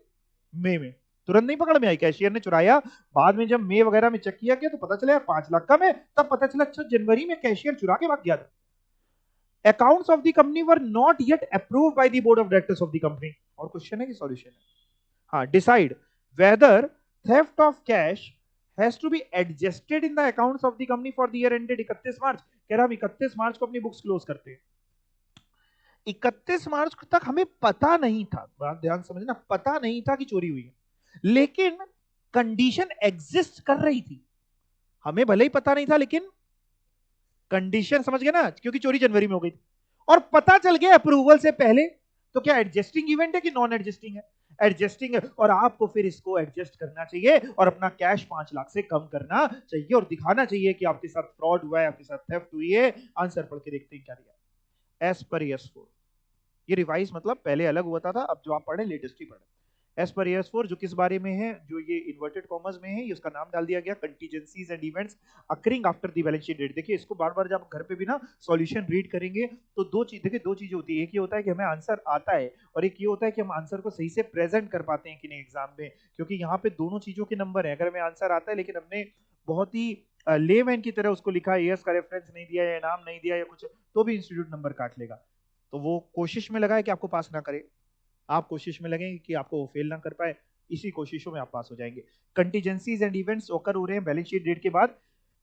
मई में। तुरंत नहीं पकड़ में आई, कैशियर ने चुराया, बाद में जब मई वगैरह में चेक किया गया तो पता चला 5 लाख कम है, तब पता चला अच्छा जनवरी में कैशियर चुरा के भाग गया था। Accounts of the company were not yet approved by the board of directors of the company. और क्वेश्चन है कि सॉल्यूशन है? हाँ, decide whether theft of cash has to be adjusted in the accounts of the company for the year ended 31 March. कह रहा हम 31 मार्च को अपनी बुक्स क्लोज करते हैं। 31 मार्च तक हमें पता नहीं था, बात ध्यान समझना, पता नहीं था कि चोरी हुई है, लेकिन कंडीशन एग्जिस्ट कर रही थी, हमें भले ही पता नहीं था, लेकिन कंडीशन समझ गए ना, क्योंकि चोरी जनवरी में हो गई थी और पता चल गया अप्रूवल से पहले। तो क्या एडजस्टिंग इवेंट है कि नॉन एडजस्टिंग है? एडजस्टिंग है, और आपको फिर इसको एडजस्ट करना चाहिए और अपना कैश 5 लाख से कम करना चाहिए और दिखाना चाहिए कि आपके साथ फ्रॉड हुआ है, आपके साथ थेफ्ट हुई है। आंसर पढ़ के देखते हैं क्या दिया। एस पर एस 4, ये रिवाइज मतलब पहले अलग हुआ था, अब जो आप पढ़े लेटेस्ट ही पढ़े। एस पर एस 4 जो किस बारे में है, जो ये इन्वर्टेड कॉमर्स में है, ये उसका नाम डाल दिया गया contingencies and events occurring after the balance sheet date. देखिए इसको बार बार जब घर पे भी ना सॉल्यूशन रीड करेंगे तो दो चीज, देखिए दो चीजें होती है, एक ये होता है कि हमें आंसर आता है और एक ये होता है कि हम आंसर को सही से प्रेजेंट कर पाते हैं कि नहीं एग्जाम में, क्योंकि यहाँ पे दोनों चीजों के नंबर है। अगर हमें आंसर आता है लेकिन हमने बहुत ही लेमैन की तरह उसको लिखा, एएस का रेफरेंस नहीं दिया या नाम नहीं दिया या कुछ, तो भी इंस्टीट्यूट नंबर काट लेगा। तो वो कोशिश में लगा है कि आपको पास ना करे, आप कोशिश में लगेंगे कि आपको वो फेल ना कर पाए, इसी कोशिशों में आप पास हो जाएंगे। कंटीजेंसीज एंड इवेंट्स ओकर हो रहे हैं बैलेंस शीट डेट के बाद।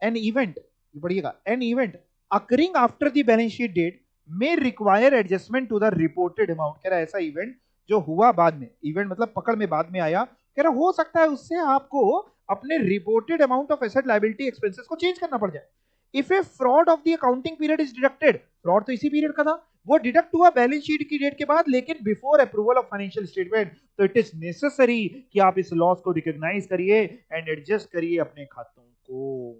एन इवेंट, पढ़िएगा, an event occurring after the balance sheet date में require adjustment to the reported amount. कह रहा है ऐसा इवेंट जो हुआ बाद में, इवेंट मतलब पकड़ में बाद में आया, कह रहा हो सकता है उससे आपको अपने reported amount of asset liability expenses को चेंज करना पड़ जाए। If A fraud of the accounting period is deducted, fraud तो इसी पीरियड का था, वो डिडक्ट हुआ बैलेंस शीट की डेट के बाद, लेकिन before approval of financial statement, तो इट इज नेसेसरी कि आप इस लॉस को रिकॉग्नाइज करिए एंड एडजस्ट करिए अपने खातों को।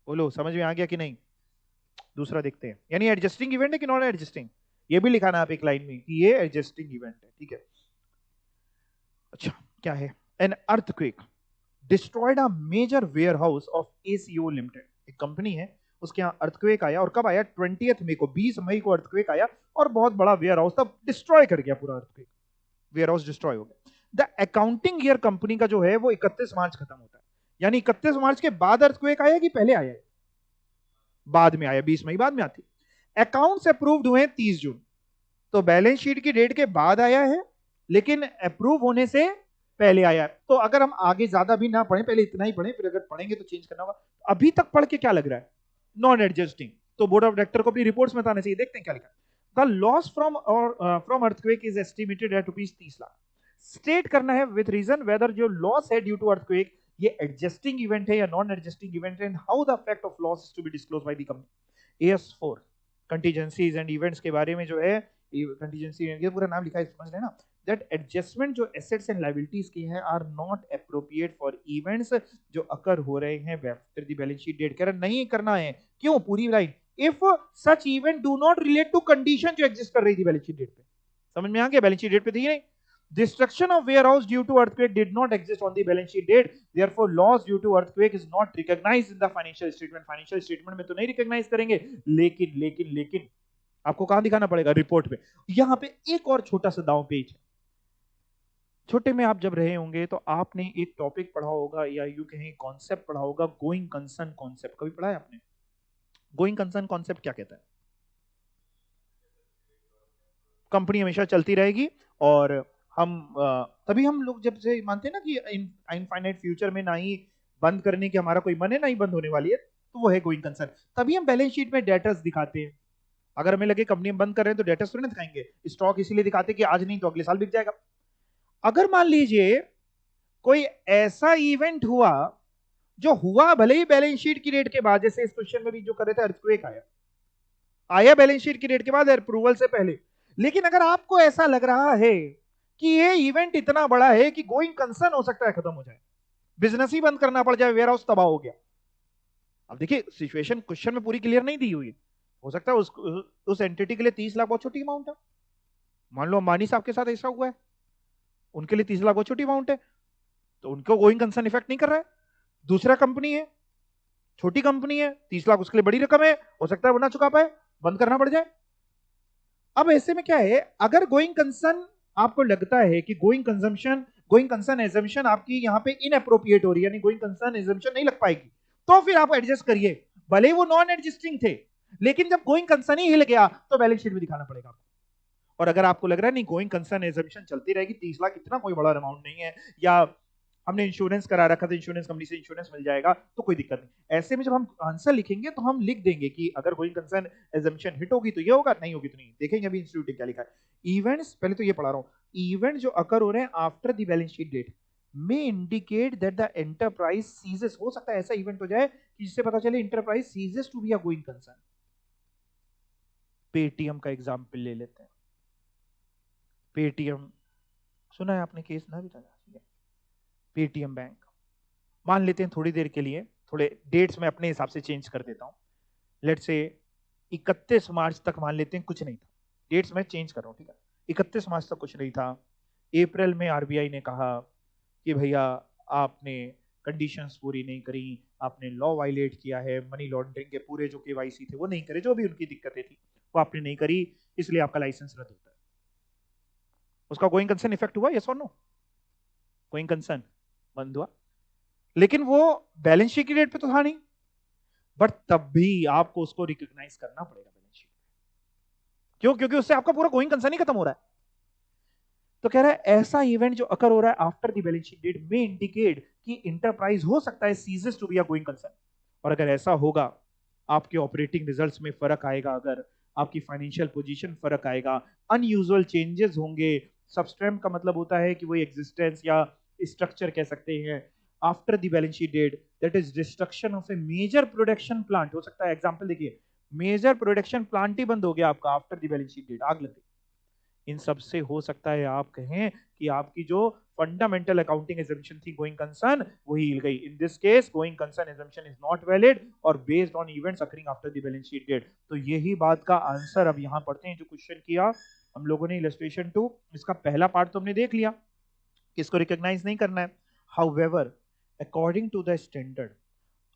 बोलो समझ में आ गया कि नहीं? दूसरा देखते हैं, यानी एडजस्टिंग इवेंट है कि नॉन एडजस्टिंग, ये भी लिखाना आप एक लाइन में कि ये एडजस्टिंग इवेंट है, ठीक है। अच्छा क्या है, an earthquake destroyed a major warehouse of ACO limited, एक कंपनी है, उसके यहाँ अर्थक्वेक आया, और कब आया? 20 मई को, 20 मई को अर्थक्वेक आया और बहुत बड़ा वेयर हाउस तब डिस्ट्रॉय कर गया, पूरा अर्थक्वेक वेयर हाउस डिस्ट्रॉय हो गया। द अकाउंटिंग ईयर कंपनी का जो है वो 31 मार्च खत्म होता है, यानी 31 मार्च के बाद अर्थक्वेक आया कि पहले आया? बाद में आया, 20 मई बाद में आती। अकाउंट्स अप्रूव्ड हुए 30 जून, तो बैलेंस शीट की डेट के बाद आया है लेकिन अप्रूव होने से पहले आया है। तो अगर हम आगे ज्यादा भी ना पढ़े, पहले इतना ही पढ़े, फिर अगर पढ़ेंगे तो चेंज करना होगा। अभी तक पढ़ के क्या लग रहा है? नॉन एडजस्टिंग, तो बोर्ड ऑफ डायरेक्टर को अपनी रिपोर्ट्स में बताना चाहिए। देखते हैं क्या लिखा। The loss from from earthquake is estimated at ₹30 lakh. State करना है विद रीजन वेदर जो लॉस है ड्यू टू अर्थक्वेक ये एडजस्टिंग इवेंट है या नॉन एडजस्टिंग इवेंट है, and how the effect of loss is to be disclosed by the company. AS4 contingencies and events के बारे में जो है, कंटीजेंसी ये पूरा नाम लिखा है, समझ लेना। दैट एडजस्टमेंट जो एसेट्स एंड लायबिलिटीज की हैं are not appropriate for events जो अकर हो रहे हैं after the balance sheet date. कह रहा नहीं करना है, क्यों? पूरी line, if such event do not relate to condition जो एग्जिस्ट कर रही थी बैलेंस शीट डेट पे। समझ में आ गया? बैलेंस शीट डेट पे थी नहीं। Destruction of warehouse due to earthquake did not exist on the balance sheet date. Therefore, loss due to earthquake is not recognized in the financial statement. Financial statement में तो नहीं recognize करेंगे, लेकिन आपको कहां दिखाना पड़ेगा? रिपोर्ट में। यहां पे एक और छोटा सा दांव पेच है। छोटे में आप जब रहे होंगे तो आपने एक टॉपिक पढ़ा होगा या यू कहें कॉन्सेप्ट पढ़ा होगा, गोइंग कंसर्न कॉन्सेप्ट। कभी पढ़ा है आपने? गोइंग कंसर्न कॉन्सेप्ट क्या कहता है? कंपनी हमेशा चलती रहेगी और हम तभी हम लोग जब से मानते हैं ना कि इनफाइनाइट फ्यूचर में ना ही बंद करने की हमारा कोई मन है ना ही बंद होने वाली है, तो वो है गोइंग कंसर्न। तभी हम बैलेंस शीट में डेटर्स दिखाते हैं। अगर हमें लगे कंपनी बंद कर रहे हैं तो डेटर्स थोड़ी ना दिखाएंगे, स्टॉक इसीलिए दिखाते हैं कि आज नहीं तो अगले साल बिक जाएगा। अगर मान लीजिए कोई ऐसा इवेंट हुआ जो हुआ भले ही बैलेंस शीट की डेट के बाद, जैसे इस क्वेश्चन में भी जो कर रहे थे, अर्थक्वेक आया, आया बैलेंस शीट की डेट के बाद, अप्रूवल से पहले, लेकिन अगर आपको ऐसा लग रहा है कि ये इवेंट इतना बड़ा है कि गोइंग कंसर्न हो सकता है खत्म हो जाए, बिजनेस ही बंद करना पड़ जाए, वेयर हाउस तबाह हो गया। अब देखिए सिचुएशन क्वेश्चन में पूरी क्लियर नहीं दी हुई, हो सकता है उस एंटिटी के लिए 30 लाख बहुत छोटी अमाउंट है। मान लो अंबानी साहब के साथ ऐसा हुआ है, उनके लिए 30 लाख बहुत छोटी अमाउंट है, तो उनको गोइंग कंसर्न इफेक्ट नहीं कर रहा है। दूसरा कंपनी है, छोटी कंपनी है, 30 लाख उसके लिए बड़ी रकम है, हो सकता है वो ना चुका पाए, बंद करना पड़ जाए। अब ऐसे में क्या है, अगर गोइंग कंसर्न आपको लगता है कि गोइंग कंसर्न एजम्पशन आपकी यहां पे इनअप्रोप्रिएट हो रही है, यानी गोइंग कंसर्न एजम्पशन नहीं लग पाएगी, तो फिर आप एडजस्ट करिए। भले ही वो नॉन एडजस्टिंग थे, लेकिन जब गोइंग कंसर्न ही हिल गया तो बैलेंस शीट में दिखाना पड़ेगा आपको। और अगर आपको लग रहा है नहीं गोइंग कंसर्न एजम्पशन चलती रहेगी, 30 लाख इतना कोई बड़ा अमाउंट नहीं है, या हमने इंश्योरेंस करा रखा था, इंश्योरेंस कंपनी से इंश्योरेंस मिल जाएगा, तो कोई दिक्कत नहीं। ऐसे में जब हम आंसर लिखेंगे तो हम लिख देंगे कि अगर गोइंग कंसर्न एजम्पशन हिट होगी तो ये होगा, नहीं होगी तो नहीं। देखेंगे अभी इंस्टीट्यूट क्या लिखा है। इवेंट्स, पहले तो ये पढ़ा रहा हूं, इवेंट जो अकर हो रहे हैं after the balance sheet date, may indicate that the enterprise ceases, हो सकता है ऐसा इवेंट हो जाए कि जिससे पता चले enterprise ceases to be a going concern। Paytm का एग्जाम्पल ले लेते हैं। पेटीएम सुना है आपने केस ना भी था, पेटीएम बैंक, मान लेते हैं थोड़ी देर के लिए, थोड़े डेट्स में अपने हिसाब से चेंज कर देता हूं, लेट्स से 31 मार्च तक मान लेते हैं कुछ नहीं था, डेट्स में चेंज कर रहा हूं, ठीक है, 31 मार्च तक कुछ नहीं था। अप्रैल में आरबीआई ने कहा कि भैया आपने कंडीशंस पूरी नहीं करी, आपने लॉ वायलेट किया है, मनी लॉन्ड्रिंग के पूरे जो केवाईसी थे वो नहीं करे, जो भी उनकी दिक्कतें थी वो आपने नहीं करी, इसलिए आपका लाइसेंस रद्द होता है। उसका गोइंग कंसर्न इफेक्ट हुआ, यस और नो? गोइंग कंसर्न बंद हुआ, लेकिन वो बैलेंस शीट की डेट पे तो था नहीं, बट तब भी आपको उसको रिकॉग्नाइज करना पड़ेगा बैलेंस शीट। क्यों? क्योंकि उससे आपका पूरा गोइंग कंसर्न ही खत्म हो रहा है। तो कह रहा है ऐसा इवेंट जो अकर हो रहा है after the balance sheet date may indicate कि इंटरप्राइज हो सकता है ceases to be a going concern, और अगर ऐसा होगा आपके ऑपरेटिंग रिजल्ट्स में फर्क आएगा, अगर आपकी फाइनेंशियल पोजीशन फर्क आएगा, अनयूजुअल चेंजेस होंगे। सबस्ट्रेम का मतलब होता है कि वो एग्जिस्टेंस या स्ट्रक्चर कह सकते हैं after the balance sheet date, that is destruction of a major production plant हो सकता है। एग्जांपल देखिए, मेजर प्रोडक्शन प्लांट ही बंद हो गया आपका after the balance sheet date, आग लग गई। इन सब से हो सकता है आप कहें कि आपकी जो फंडामेंटल अकाउंटिंग एजम्पशन थी गोइंग कंसर्न वही हिल गई। In this case going concern assumption is not valid और based on events occurring after the balance sheet date. तो यही बात का आंसर अब यहां पढ़ते हैं जो क्वेश्चन किया हम लोगों ने इलस्ट्रेशन 2, इसका पहला पार्ट तो हमने देख लिया कि इसको रिकॉग्नाइज नहीं करना है। However according to the standard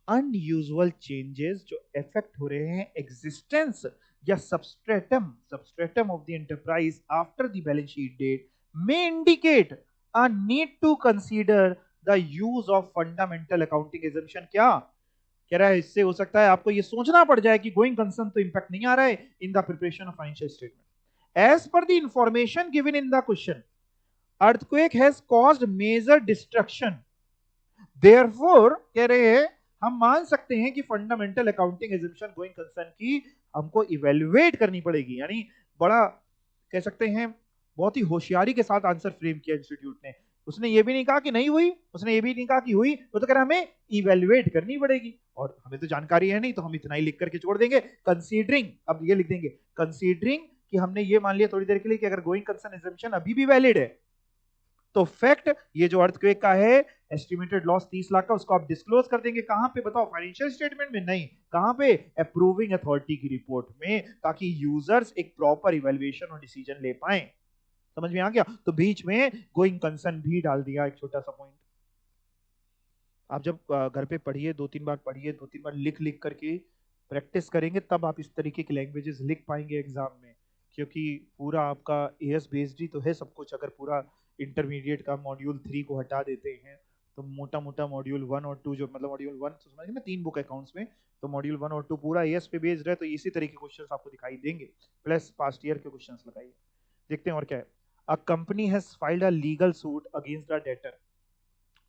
unusual changes जो इफेक्ट हो रहे हैं एग्जिस्टेंस या substratum of the enterprise after the balance sheet date may indicate a need to consider the use of fundamental accounting assumption। क्या कह रहा है? इससे हो सकता है आपको ये सोचना पड़ जाए कि गोइंग कंसर्न तो इंपैक्ट नहीं आ रहा है in the preparation of financial statement as per the information given in the question. Earthquake has caused major destruction, therefore कह रहे हैं हम मान सकते हैं कि fundamental accounting assumption going concern की हमको इवेल्युएट करनी पड़ेगी। यानी बड़ा कह सकते हैं बहुत ही होशियारी के साथ आंसर फ्रेम किया इंस्टीट्यूट ने। उसने ये भी नहीं कहा कि नहीं हुई, उसने ये भी नहीं कहा कि हुई, वो तो कह रहा हमें इवेल्युएट करनी पड़ेगी और हमें तो जानकारी है नहीं, तो हम इतना ही लिख करके छोड़ देंगे कंसीडरिंग। अब ये लिख देंगे कंसीडरिंग कि हमने ये मान लिया थोड़ी देर के लिए कि अगर गोइंग कंसर्न एजम्पशन अभी भी वैलिड है तो फैक्ट ये जो अर्थक्वेक का है एस्टिमेटेड लॉस 30 लाख का, उसको आप डिस्क्लोज कर देंगे कहां पे बताओ? फाइनेंशियल स्टेटमेंट में नहीं, कहां पे? अप्रूविंग अथॉरिटी की रिपोर्ट में, ताकि यूजर्स एक प्रॉपर इवैल्यूएशन और डिसीजन ले पाए। समझ में आ गया? तो बीच में गोइंग कंसर्न भी डाल दिया एक छोटा सा पॉइंट। आप जब घर पे पढ़िए, 2-3 बार पढ़िए, 2-3 बार लिख लिख करके प्रैक्टिस करेंगे तब आप इस तरीके की लैंग्वेजेस लिख पाएंगे एग्जाम में, क्योंकि पूरा आपका एएस बेस्ड ही तो है सब कुछ। अगर पूरा इंटरमीडिएट का मॉड्यूल 3 को हटा देते हैं तो मोटा मोटा मॉड्यूल 1 और 2 जो मतलब मॉड्यूल 1 तो समझिए ना 3 बुक अकाउंट्स में, तो मॉड्यूल 1 और 2 पूरा एएस पे बेस्ड है, तो इसी तरीके के क्वेश्चंस आपको दिखाई देंगे, प्लस पास्ट ईयर के क्वेश्चंस लगाइए। देखते हैं और क्या है। A company has filed a legal suit against the debtor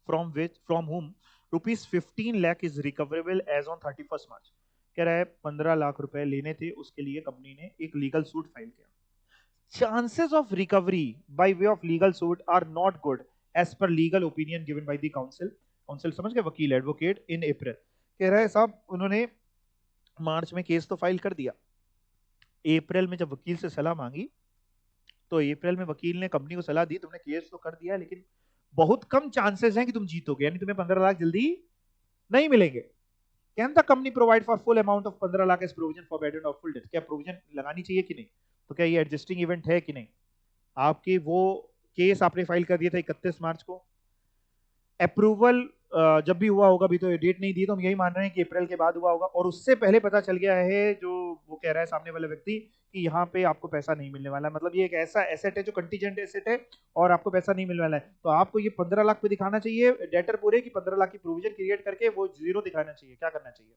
from whom ₹15 lakh is recoverable as on 31st March। कह रहा है 15 लाख रुपए लेने थे, उसके लिए कंपनी ने एक लीगल सूट फाइल किया। Chances of recovery by way of legal suit are not good as per legal opinion given by the counsel. Counsel समझ गए? वकील, एडवोकेट इन अप्रैल। कह रहा है साहब उन्होंने मार्च में केस तो फाइल कर दिया, अप्रैल में जब वकील से सलाह मांगी तो अप्रैल में वकील ने कंपनी को सलाह दी तुमने केस तो कर दिया लेकिन बहुत कम चांसेस हैं कि तुम जीतोगे, यानी तुम्हें 15 लाख जल्दी नहीं मिलेंगे। Can the company provide for full amount of 15 lakh as provision for bad and doubtful debt? क्या प्रोविजन लगानी चाहिए कि नहीं? तो क्या ये एडजस्टिंग इवेंट है कि नहीं? आपकी वो केस आपने फाइल कर दिया था 31 मार्च को, अप्रूवल जब भी हुआ होगा, अभी तो डेट नहीं दी, तो हम यही मान रहे हैं कि अप्रैल के बाद हुआ होगा, और उससे पहले पता चल गया है जो वो कह रहा है सामने वाला व्यक्ति कि यहाँ पे आपको पैसा नहीं मिलने वाला है, मतलब ये एक ऐसा एसेट है जो कंटीजेंट एसेट है और आपको पैसा नहीं मिलने वाला है, तो आपको ये 15 लाख पे दिखाना चाहिए डेटर पूरे की 15 लाख की प्रोविजन क्रिएट करके वो जीरो दिखाना चाहिए। क्या करना चाहिए?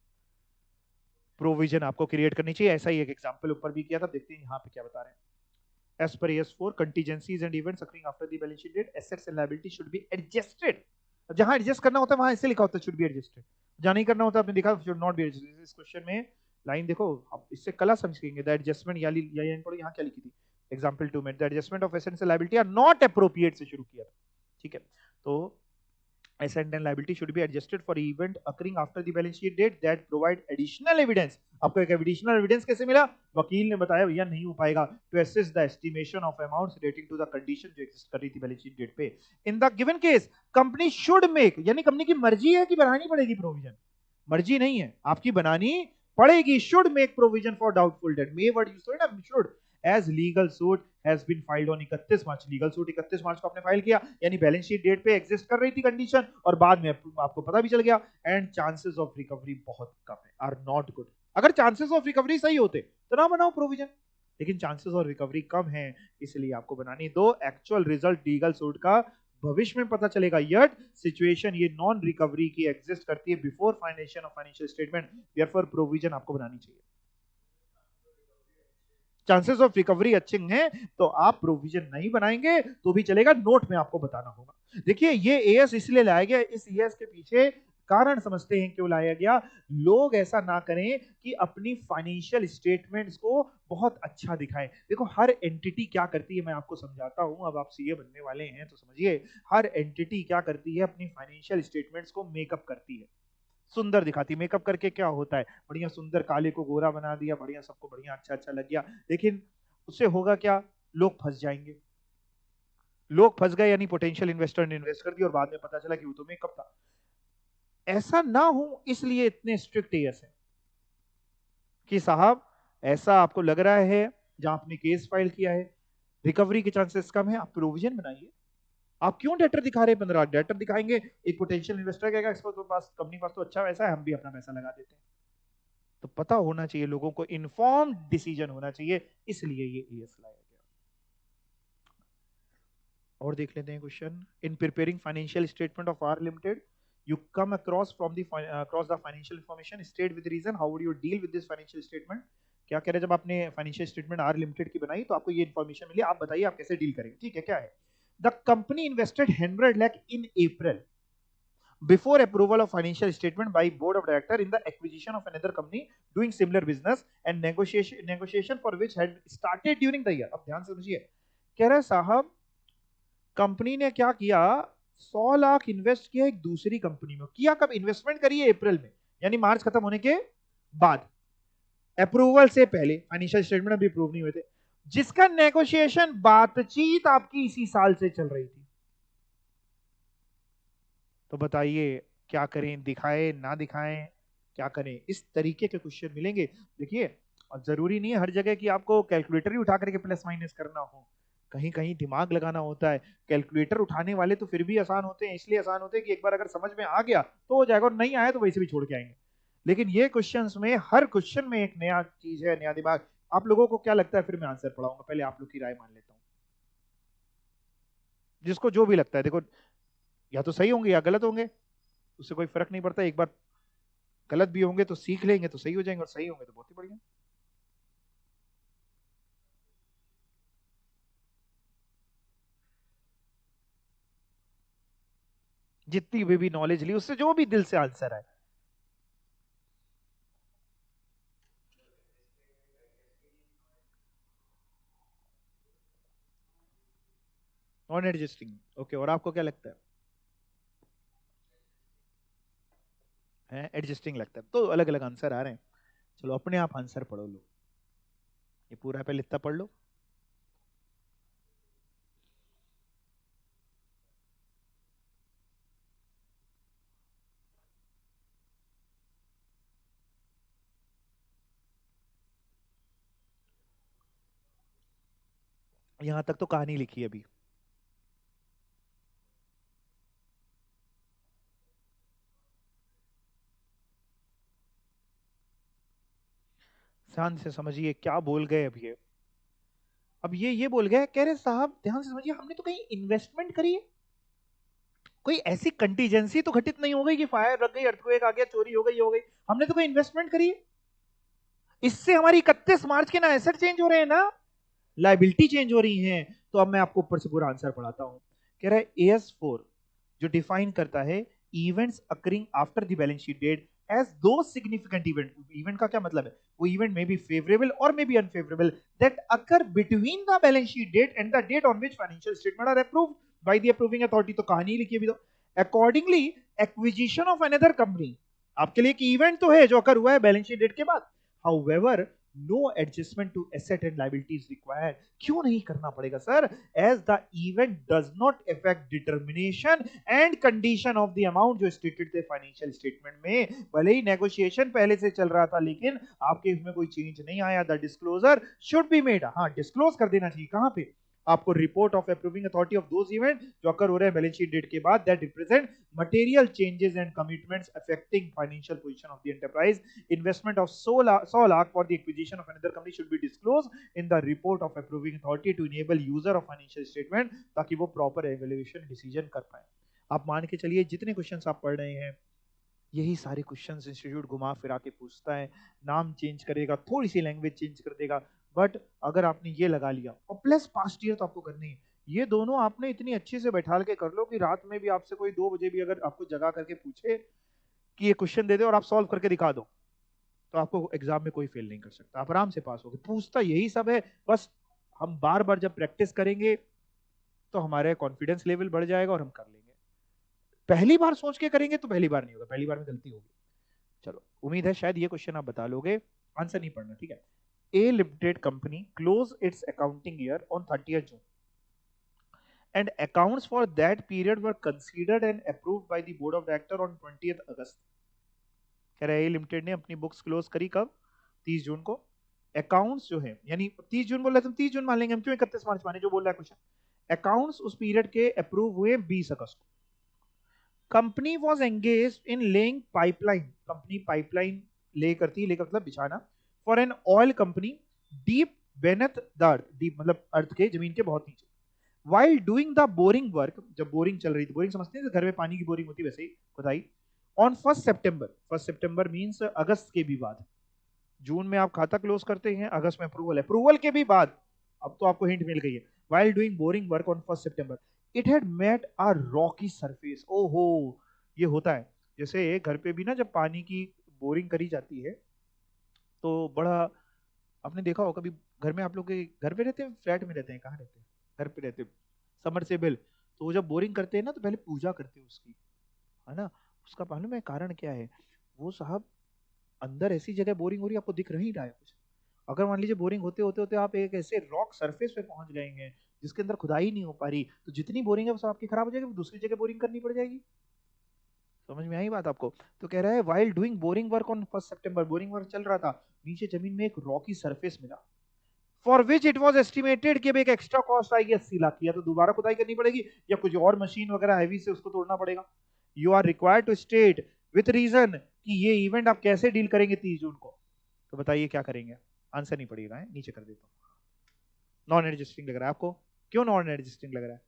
प्रोविजन आपको क्रिएट करनी चाहिए। ऐसा ही एक एग्जाम्पल ऊपर भी किया था, देखते हैं यहाँ पे क्या बता रहे हैं। As per AS4, contingencies and events occurring after the balance sheet date, assets and liabilities should be adjusted। जहां एडजस्ट करना होता है वहां ऐसे लिखा होता है should be adjusted, जहां नहीं करना होता आपने देखा should not be adjusted। इस क्वेश्चन में लाइन देखो, अब इससे कला समझेंगे। द एडजस्टमेंट या लाइन पढ़ो, यहाँ क्या लिखी थी एग्जांपल 2 में, the adjustment of assets and liability are not appropriate से शुरू किया था, ठीक है। तो Asset and liability should be adjusted for event occurring after the balance sheet date that provide additional evidence. आपको एक additional evidence कैसे मिला? वकील ने बताया भैया नहीं हो पाएगा to assess the estimation of amounts relating to the condition जो exist कर रही थी balance sheet date पे. In the given case, company should make, यानी कंपनी की मर्जी है कि बनानी पड़ेगी प्रोविजन, मर्जी नहीं है, आपकी बनानी पड़ेगी. should make provision for doubtful debt. may word use करें ना, should. As legal suit has been filed on 31 March, legal suit 31 मार्च को आपने फाइल किया, यानी बैलेंस शीट डेट पे एग्जिस्ट कर रही थी कंडीशन और बाद में आपको पता भी चल गया. एंड चांसेस ऑफ रिकवरी बहुत कम है, आर नॉट गुड. अगर चांसेस ऑफ रिकवरी सही होते तो ना बनाओ प्रोविजन, लेकिन चांसेस ऑफ रिकवरी कम है, इसलिए आपको बनानी दो. एक्चुअल रिजल्ट लीगल सूट का भविष्य में पता चलेगा. यट सिचुएशन ये नॉन रिकवरी की एग्जिस्ट करती है before financial of financial statement, therefore provision आपको बनानी चाहिए. चांसेस ऑफ रिकवरी अच्छे हैं तो आप प्रोविजन नहीं बनाएंगे तो भी चलेगा, नोट में आपको बताना होगा. देखिए ये एएस इसलिए लाया गया, इस एएस के पीछे कारण समझते हैं क्यों लाया गया. लोग ऐसा ना करें कि अपनी फाइनेंशियल स्टेटमेंट्स को बहुत अच्छा दिखाएं. देखो हर एंटिटी क्या करती है मैं आपको समझाता हूं, अब आप सीए बनने वाले हैं तो समझिए. हर एंटिटी क्या करती है, अपनी फाइनेंशियल स्टेटमेंट्स को मेकअप करती है, सुंदर दिखाती. मेकअप करके क्या होता है, बढ़िया सुंदर काले को गोरा बना दिया, बढ़िया सबको बढ़िया अच्छा अच्छा लग गया, लेकिन उससे होगा क्या, लोग फंस जाएंगे. लोग फंस गए यानी पोटेंशियल इन्वेस्टर ने इन्वेस्ट कर दिया और बाद में पता चला कि वो तो मेकअप था. ऐसा ना हो इसलिए इतने स्ट्रिक्ट एएस है कि साहब ऐसा आपको लग रहा है जहां आपने केस फाइल किया है रिकवरी के चांसेस कम है, आप प्रोविजन बनाइए. आप क्यों डेटर दिखा रहे हैं 15 लाख, डेटर दिखाएंगे एक पोटेंशियल इन्वेस्टर कहेगा इसको तो पास कंपनी पास तो अच्छा वैसा है, हम भी अपना पैसा लगा देते हैं. तो पता होना चाहिए लोगों को, इन्फॉर्म्ड डिसीजन होना चाहिए, इसलिए ये एएस लाया गया. और देख लेते हैं question. In preparing financial statement of R limited you come across from the across the financial information, state with reason how would you deal with this financial statement. क्या कह रहे हैं, जब आपने फाइनेंशियल स्टेटमेंट आर लिमिटेड की बनाई तो आपको ये इन्फॉर्मेशन मिली, आप बताइए आप कैसे डील करेंगे. ठीक है, क्या है. The company invested 100 lakh in April before approval of financial statement by board of director in the acquisition of another company doing similar business and negotiation for which had started during the year. अब ध्यान से समझिए, कह रहा है साहब company ने क्या किया, 100 लाख इन्वेस्ट किया एक दूसरी कंपनी में. किया कब, इन्वेस्टमेंट करी है अप्रैल में, यानी मार्च खत्म होने के बाद, अप्रूवल से पहले. फाइनेंशियल स्टेटमेंट अभी अप्रूव नहीं हुए थे, जिसका नेगोशिएशन बातचीत आपकी इसी साल से चल रही थी. तो बताइए क्या करें, दिखाएं ना दिखाएं, क्या करें. इस तरीके के क्वेश्चन मिलेंगे. देखिए और जरूरी नहीं है हर जगह कि आपको कैलकुलेटर ही उठा करके प्लस माइनस करना हो, कहीं कहीं दिमाग लगाना होता है. कैलकुलेटर उठाने वाले तो फिर भी आसान होते हैं, इसलिए आसान होते हैं कि एक बार अगर समझ में आ गया तो हो जाएगा, और नहीं आया तो वैसे भी छोड़ के आएंगे. लेकिन ये क्वेश्चंस में हर क्वेश्चन में एक नया चीज है, नया दिमाग. आप लोगों को क्या लगता है, फिर मैं आंसर पढ़ाऊंगा, पहले आप लोग की राय मान लेता हूँ. जिसको जो भी लगता है, देखो या तो सही होंगे या गलत होंगे, उससे कोई फर्क नहीं पड़ता. एक बार गलत भी होंगे तो सीख लेंगे तो सही हो जाएंगे, और सही होंगे तो बहुत ही बढ़िया. जितनी भी नॉलेज ली उससे जो भी दिल से आंसर आए. Non adjusting, okay. और आपको क्या लगता है एडजस्टिंग लगता है, तो अलग अलग आंसर आ रहे हैं. चलो अपने आप आंसर पढ़ो लो, ये पूरा पहले इतना पढ़ लो. यहां तक तो कहानी लिखी है अभी. ध्यान से समझिए क्या बोल गए अब ये. अब ये बोल गए, कह रहे साहब ध्यान से समझिए, हमने तो कहीं इन्वेस्टमेंट करी है, कोई ऐसी कंटीजेंसी तो घटित नहीं हो गई कि फायर लग गई, अर्थक्वेक आ गया, चोरी हो गई, हो गई. हमने तो कोई इन्वेस्टमेंट करी है. इससे हमारी 31 मार्च के ना एसेट चेंज हो रहे हैं ना लाइबिलिटी चेंज हो रही हैं. तो अब मैं आपको ऊपर से पूरा आंसर पढ़ाता हूं. कह रहा है AS4 जो डिफाइन करता है events occurring after the balance sheet date as दो सिग्निफिकेंट इवेंट. इवेंट का क्या मतलब है, वो इवेंट में बी फेवरेबल और may be unfavourable that occur between the balance sheet date and the date on which financial statement are approved by the approving authority. तो कहानी लिखी अभी तो. Accordingly acquisition of another company आपके लिए एक इवेंट तो है जो अकर हुआ है बैलेंस शीट डेट के बाद। However no adjustment to asset and liabilities required. क्यों नहीं करना पड़ेगा sir? As the event does not affect determination and condition of the amount जो स्टेटेड थे फाइनेंशियल स्टेटमेंट में। भले ही नेगोशिएशन पहले से चल रहा था लेकिन आपके इसमें कोई चेंज नहीं आया। The disclosure should be made. हाँ, डिस्क्लोज कर देना चाहिए। कहां पे? आपको report of approving authority of those event जो अकर हो रहे हैं बैलेंस शीट डेट के बाद, that represent material changes and commitments affecting financial position of the enterprise. Investment of 100 lakh for the acquisition of another company should be disclose in the report of approving authority to enable user of financial statement, ताकि वो proper evaluation decision कर पाए। आप मान के चलिए जितने questions आप पढ़ रहे हैं यही सारे क्वेश्चंस इंस्टीट्यूट घुमा फिरा के पूछता है। नाम चेंज करेगा, थोड़ी सी लैंग्वेज चेंज कर देगा, बट अगर आपने ये लगा लिया और प्लस पास्ट ईयर तो आपको करनी है। ये दोनों आपने इतनी अच्छे से बैठा के कर लो कि रात में भी आपसे कोई 2 बजे भी अगर आपको जगा करके पूछे कि ये क्वेश्चन दे दे और आप सॉल्व करके दिखा दो, तो आपको एग्जाम में कोई फेल नहीं कर सकता, आप आराम से पास होगे। पूछता यही सब है, बस हम बार बार जब प्रैक्टिस करेंगे तो हमारे कॉन्फिडेंस लेवल बढ़ जाएगा और हम कर लेंगे। पहली बार सोच के करेंगे तो पहली बार नहीं होगा, पहली बार में गलती होगी। चलो, उम्मीद है शायद ये क्वेश्चन आप बता लोगे। आंसर नहीं पढ़ना, ठीक है। A limited company close its accounting year on 30th June and accounts for that period were considered and approved by the board of director on 20th August। कह रहा है A limited ने अपनी बुक्स क्लोज करी कब? 30 जून को। Accounts जो है, यानी 30 जून बोल रहे तुम 30 जून मान लेंगे हम, क्यों 31 मार्च माने जो बोल रहा है क्वेश्चन। अकाउंट्स उस पीरियड के अप्रूव हुए 20 अगस्त को। Company was engage in laying pipeline, company pipeline ले करती, ले मतलब बिछाना, for an oil company deep beneath the earth, deep मतलब अर्थ के, जमीन के बहुत नीचे। While doing the boring work, जब बोरिंग चल रही थी, बोरिंग समझते हैं घर में पानी की बोरिंग होती है वैसे ही खुदाई, ऑन 1 सितंबर, 1 सितंबर मीन्स अगस्त के भी बाद। जून में आप खाता क्लोज करते हैं, अगस्त में अप्रूवल है, अप्रूवल के भी बाद। अब तो आपको हिंट मिल गई है। While doing boring work on 1 September it had met a rocky surface. ओहो, ये होता है जैसे घर पे भी ना जब पानी की बोरिंग करी जाती है तो बड़ा, आपने देखा हो कभी घर में, आप लोग के घर पे रहते हैं फ्लैट में रहते हैं, कहाँ रहते हैं? घर पे रहते हैं। समरसेबल, तो वो जब बोरिंग करते हैं ना तो पहले पूजा करते हैं उसकी, है ना। उसका मालूम है कारण क्या है? वो साहब अंदर ऐसी जगह बोरिंग हो रही है, आपको दिख नहीं रहा है कुछ। अगर मान लीजिए बोरिंग होते होते होते आप एक ऐसे रॉक सरफेस पे पहुंच गए हैं जिसके अंदर खुदाई नहीं हो पा रही, तो जितनी बोरिंग है वो सब आपकी खराब हो जाएगी, दूसरी जगह बोरिंग करनी पड़ जाएगी। समझ में आई बात आपको? तो कह रहा है while doing boring work on 1 September, boring work चल रहा था, नीचे जमीन में एक रॉकी सरफेस मिला, for which it was estimated कि एक एक्स्ट्रा कॉस्ट आएगी 80 लाख की, या तो दोबारा खुदाई करनी पड़ेगी या कुछ और मशीन वगैरह हैवी से उसको तोड़ना पड़ेगा। You are required to state with reason कि ये इवेंट आप कैसे डील करेंगे 30 जून को। तो बताइए क्या करेंगे? आंसर नहीं पड़ेगा, है नीचे कर देता हूँ। नॉन एडजस्टिंग लग रहा है आपको? क्यों नॉन एडजस्टिंग लग रहा है?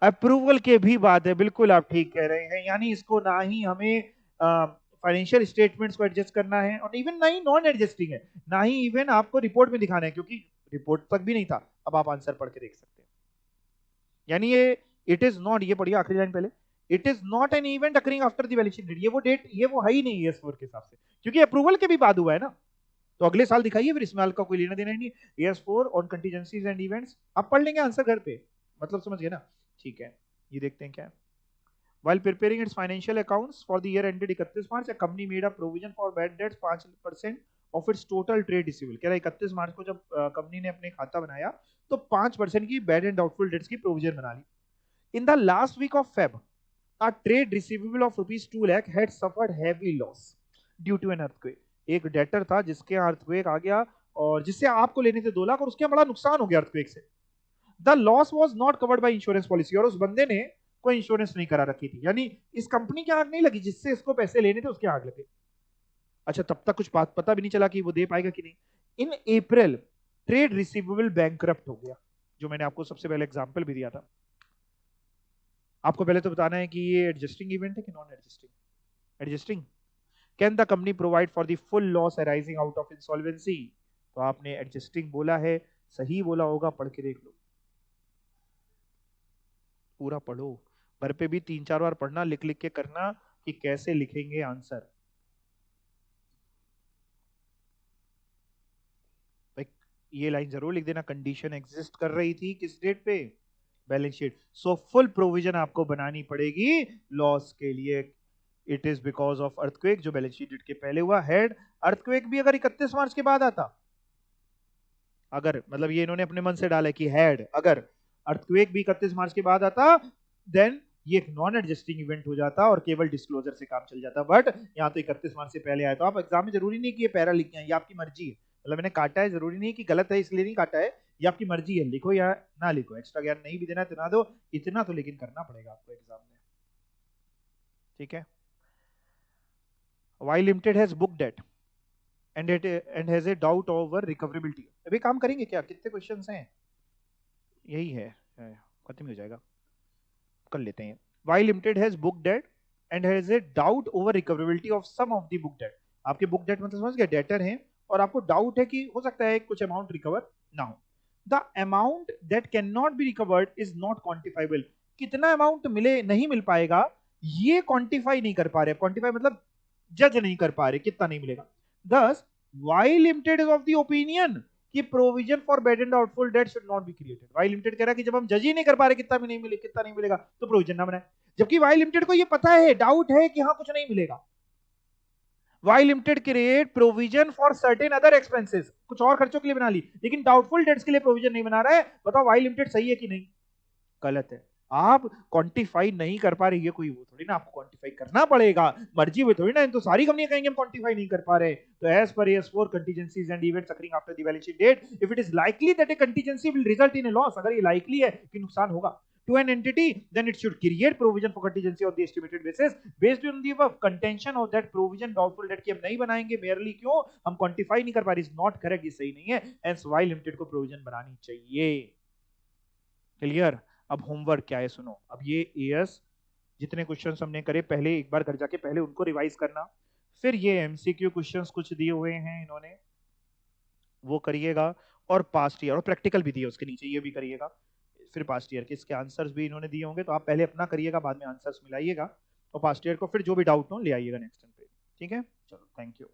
अप्रूवल के भी बात है, बिल्कुल आप ठीक कह रहे हैं। यानी इसको ना ही हमें फाइनेंशियल स्टेटमेंट्स को एडजस्ट करना है और इवन ना ही नॉन एडजस्टिंग है, ना ही इवन आपको रिपोर्ट में दिखाना है, क्योंकि रिपोर्ट तक भी नहीं था। अब आप आंसर पढ़ के देख सकते हैं। यानी ये इट इज नॉट, ये पढ़िए आखिरी लाइन पहले, it is not an event occurring after the balance sheet date. ये वो डेट, ये वो है ही नहीं एस4 के हिसाब से, क्योंकि अप्रूवल के भी बाद हुआ है ना। तो अगले साल दिखाइए, फिर इसमें का कोई लेना देना ही नहीं। S4 on contingencies and events आप पढ़ लेंगे आंसर घर पे, मतलब समझ गए ना। ठीक है, ये देखते हैं क्या है। While preparing its financial accounts for the year ended 31 March, a company made a provision for bad debts 5% of its total trade receivable। कह रहा है 31 मार्च को जब कंपनी ने अपने खाता बनाया तो 5% की बैड एंड डाउटफुल डेट्स की प्रोविजन बना ली। In the last week of Feb, a trade receivable of rupees 2 lakh had suffered heavy loss due to an earthquake। एक डेटर था जिसके अर्थक्वेक आ गया और जिससे आपको लेने थे 2 लाख और उसके बड़ा नुकसान हो गया अर्थक्वेक से। The loss was not covered by insurance policy, और उस बंदे ने कोई इंश्योरेंस नहीं करा रखी थी, यानी इस कंपनी की आग नहीं लगी जिससे इसको पैसे लेने थे उसके आग लगे। अच्छा, तब तक कुछ बात पता भी नहीं चला कि वो दे पाएगा कि नहीं। इन अप्रैल ट्रेड रिसीवेबल बैंकरप्ट हो गया, जो मैंने आपको सबसे पहले एग्जांपल भी दिया था। आपको पहले तो बताना है कि ये एडजस्टिंग इवेंट है कि non adjusting? Adjusting. Can the company provide for the full loss arising out of insolvency? तो आपने एडजस्टिंग बोला है, सही बोला होगा, पढ़ के देख लो, पूरा पढ़ो। घर पे भी 3-4 बार पढ़ना, लिख लिख के करना कि कैसे लिखेंगे आंसर। भाई ये लाइन जरूर लिख देना, कंडीशन एग्जिस्ट कर रही थी किस डेट पे? Balance sheet. So full provision आपको बनानी पड़ेगी लॉस के लिए। It is because of earthquake, जो बैलेंस शीट डेट के पहले हुआ। हेड, अर्थक्वेक भी अगर 31 मार्च के बाद आता, अगर मतलब ये इन्होंने अपने मन से डाला कि हेड अगर अर्थक्वेक भी 31 मार्च के बाद आता, देन ये एक नॉन एडजस्टिंग इवेंट हो जाता और केवल डिस्क्लोजर से काम चल जाता। बट यहाँ तो 31 मार्च से पहले आया, तो आप एग्जाम में जरूरी नहीं कि ये पैरा लिखे हैं, ये आपकी मर्जी है। मतलब मैंने काटा है, जरूरी नहीं कि गलत है इसलिए नहीं काटा है, ये आपकी मर्जी है, लिखो या ना लिखो। एक्स्ट्रा ज्ञान नहीं भी देना है तो ना दो, इतना तो लेकिन करना पड़ेगा आपको एग्जाम में, ठीक है। Y limited has book debt and has a doubt over recoverability. अभी काम करेंगे क्या, कितने क्वेश्चंस हैं, यही है, खत्म हो जाएगा, कर लेते हैं। Y limited has book debt and has a doubt over recoverability of some of the book debt. आपके बुक डेट मतलब समझ गए, डेटर हैं और आपको डाउट है कि हो सकता है कुछ अमाउंट रिकवर ना हो। The amount that can not be recovered is not quantifiable. कितना अमाउंट मिले नहीं मिल पाएगा, ये क्वांटिफाई नहीं कर पा रहे। क्वांटिफाई मतलब जज नहीं कर पा रहे कितना नहीं मिलेगा। This Y Limited is of the opinion कि provision for bad and doubtful debt should not be created. Y Limited कह रहा है कि जब हम जज ही नहीं कर पा रहे कितना भी नहीं मिले, कितना नहीं मिलेगा, तो प्रोविजन ना बनाए। जबकि वाई लिमिटेड को ये पता है, डाउट है कि हाँ कुछ नहीं मिलेगा। Y limited create provision for certain other expenses, कुछ और खर्चों के लिए बना ली, लेकिन डाउटफुल डेट्स के लिए प्रोविजन नहीं बना रहा है। बताओ वाई लिमिटेड सही है कि नहीं, गलत है। आप क्वांटिफाई नहीं कर पा रहे, ये कोई वो थोड़ी ना, आपको क्वांटिफाई करना पड़ेगा, मर्जी हुई थोड़ी ना। तो सारी कंपनियां कहेंगे हम क्वांटिफाई नहीं कर पा रहे। तो एज पर AS4 contingencies and events occurring after the balance sheet date, if it is likely that a contingency will result in a loss, अगर ये लाइकली है कि नुकसान होगा to an entity, then it should create provision for contingency on the estimated basis based on the above contention of that provision doubtful debt की हम नहीं बनाएंगे merely क्यों, हम quantify नहीं कर पा रहे, is not correct, ये सही नहीं है। hence Y limited को provision बनानी चाहिए। क्लियर। अब होमवर्क क्या है सुनो, अब ये एएस जितने क्वेश्चंस हमने करे पहले एक बार घर जाके पहले उनको रिवाइज करना, फिर ये एमसीक्यू क्वेश्चंस कुछ दिए हुए हैं इन्होंने वो करिएगा, और पास्ट ईयर और प्रैक्टिकल भी दिए उसके नीचे, ये भी करिएगा। फिर पास्ट ईयर के इसके आंसर्स भी इन्होंने दिए होंगे, तो आप पहले अपना करिएगा, बाद में आंसर्स मिलाइएगा, और पास्ट ईयर को फिर जो भी डाउट हो ले आइएगा नेक्स्ट टाइम पे, ठीक है। चलो थैंक यू।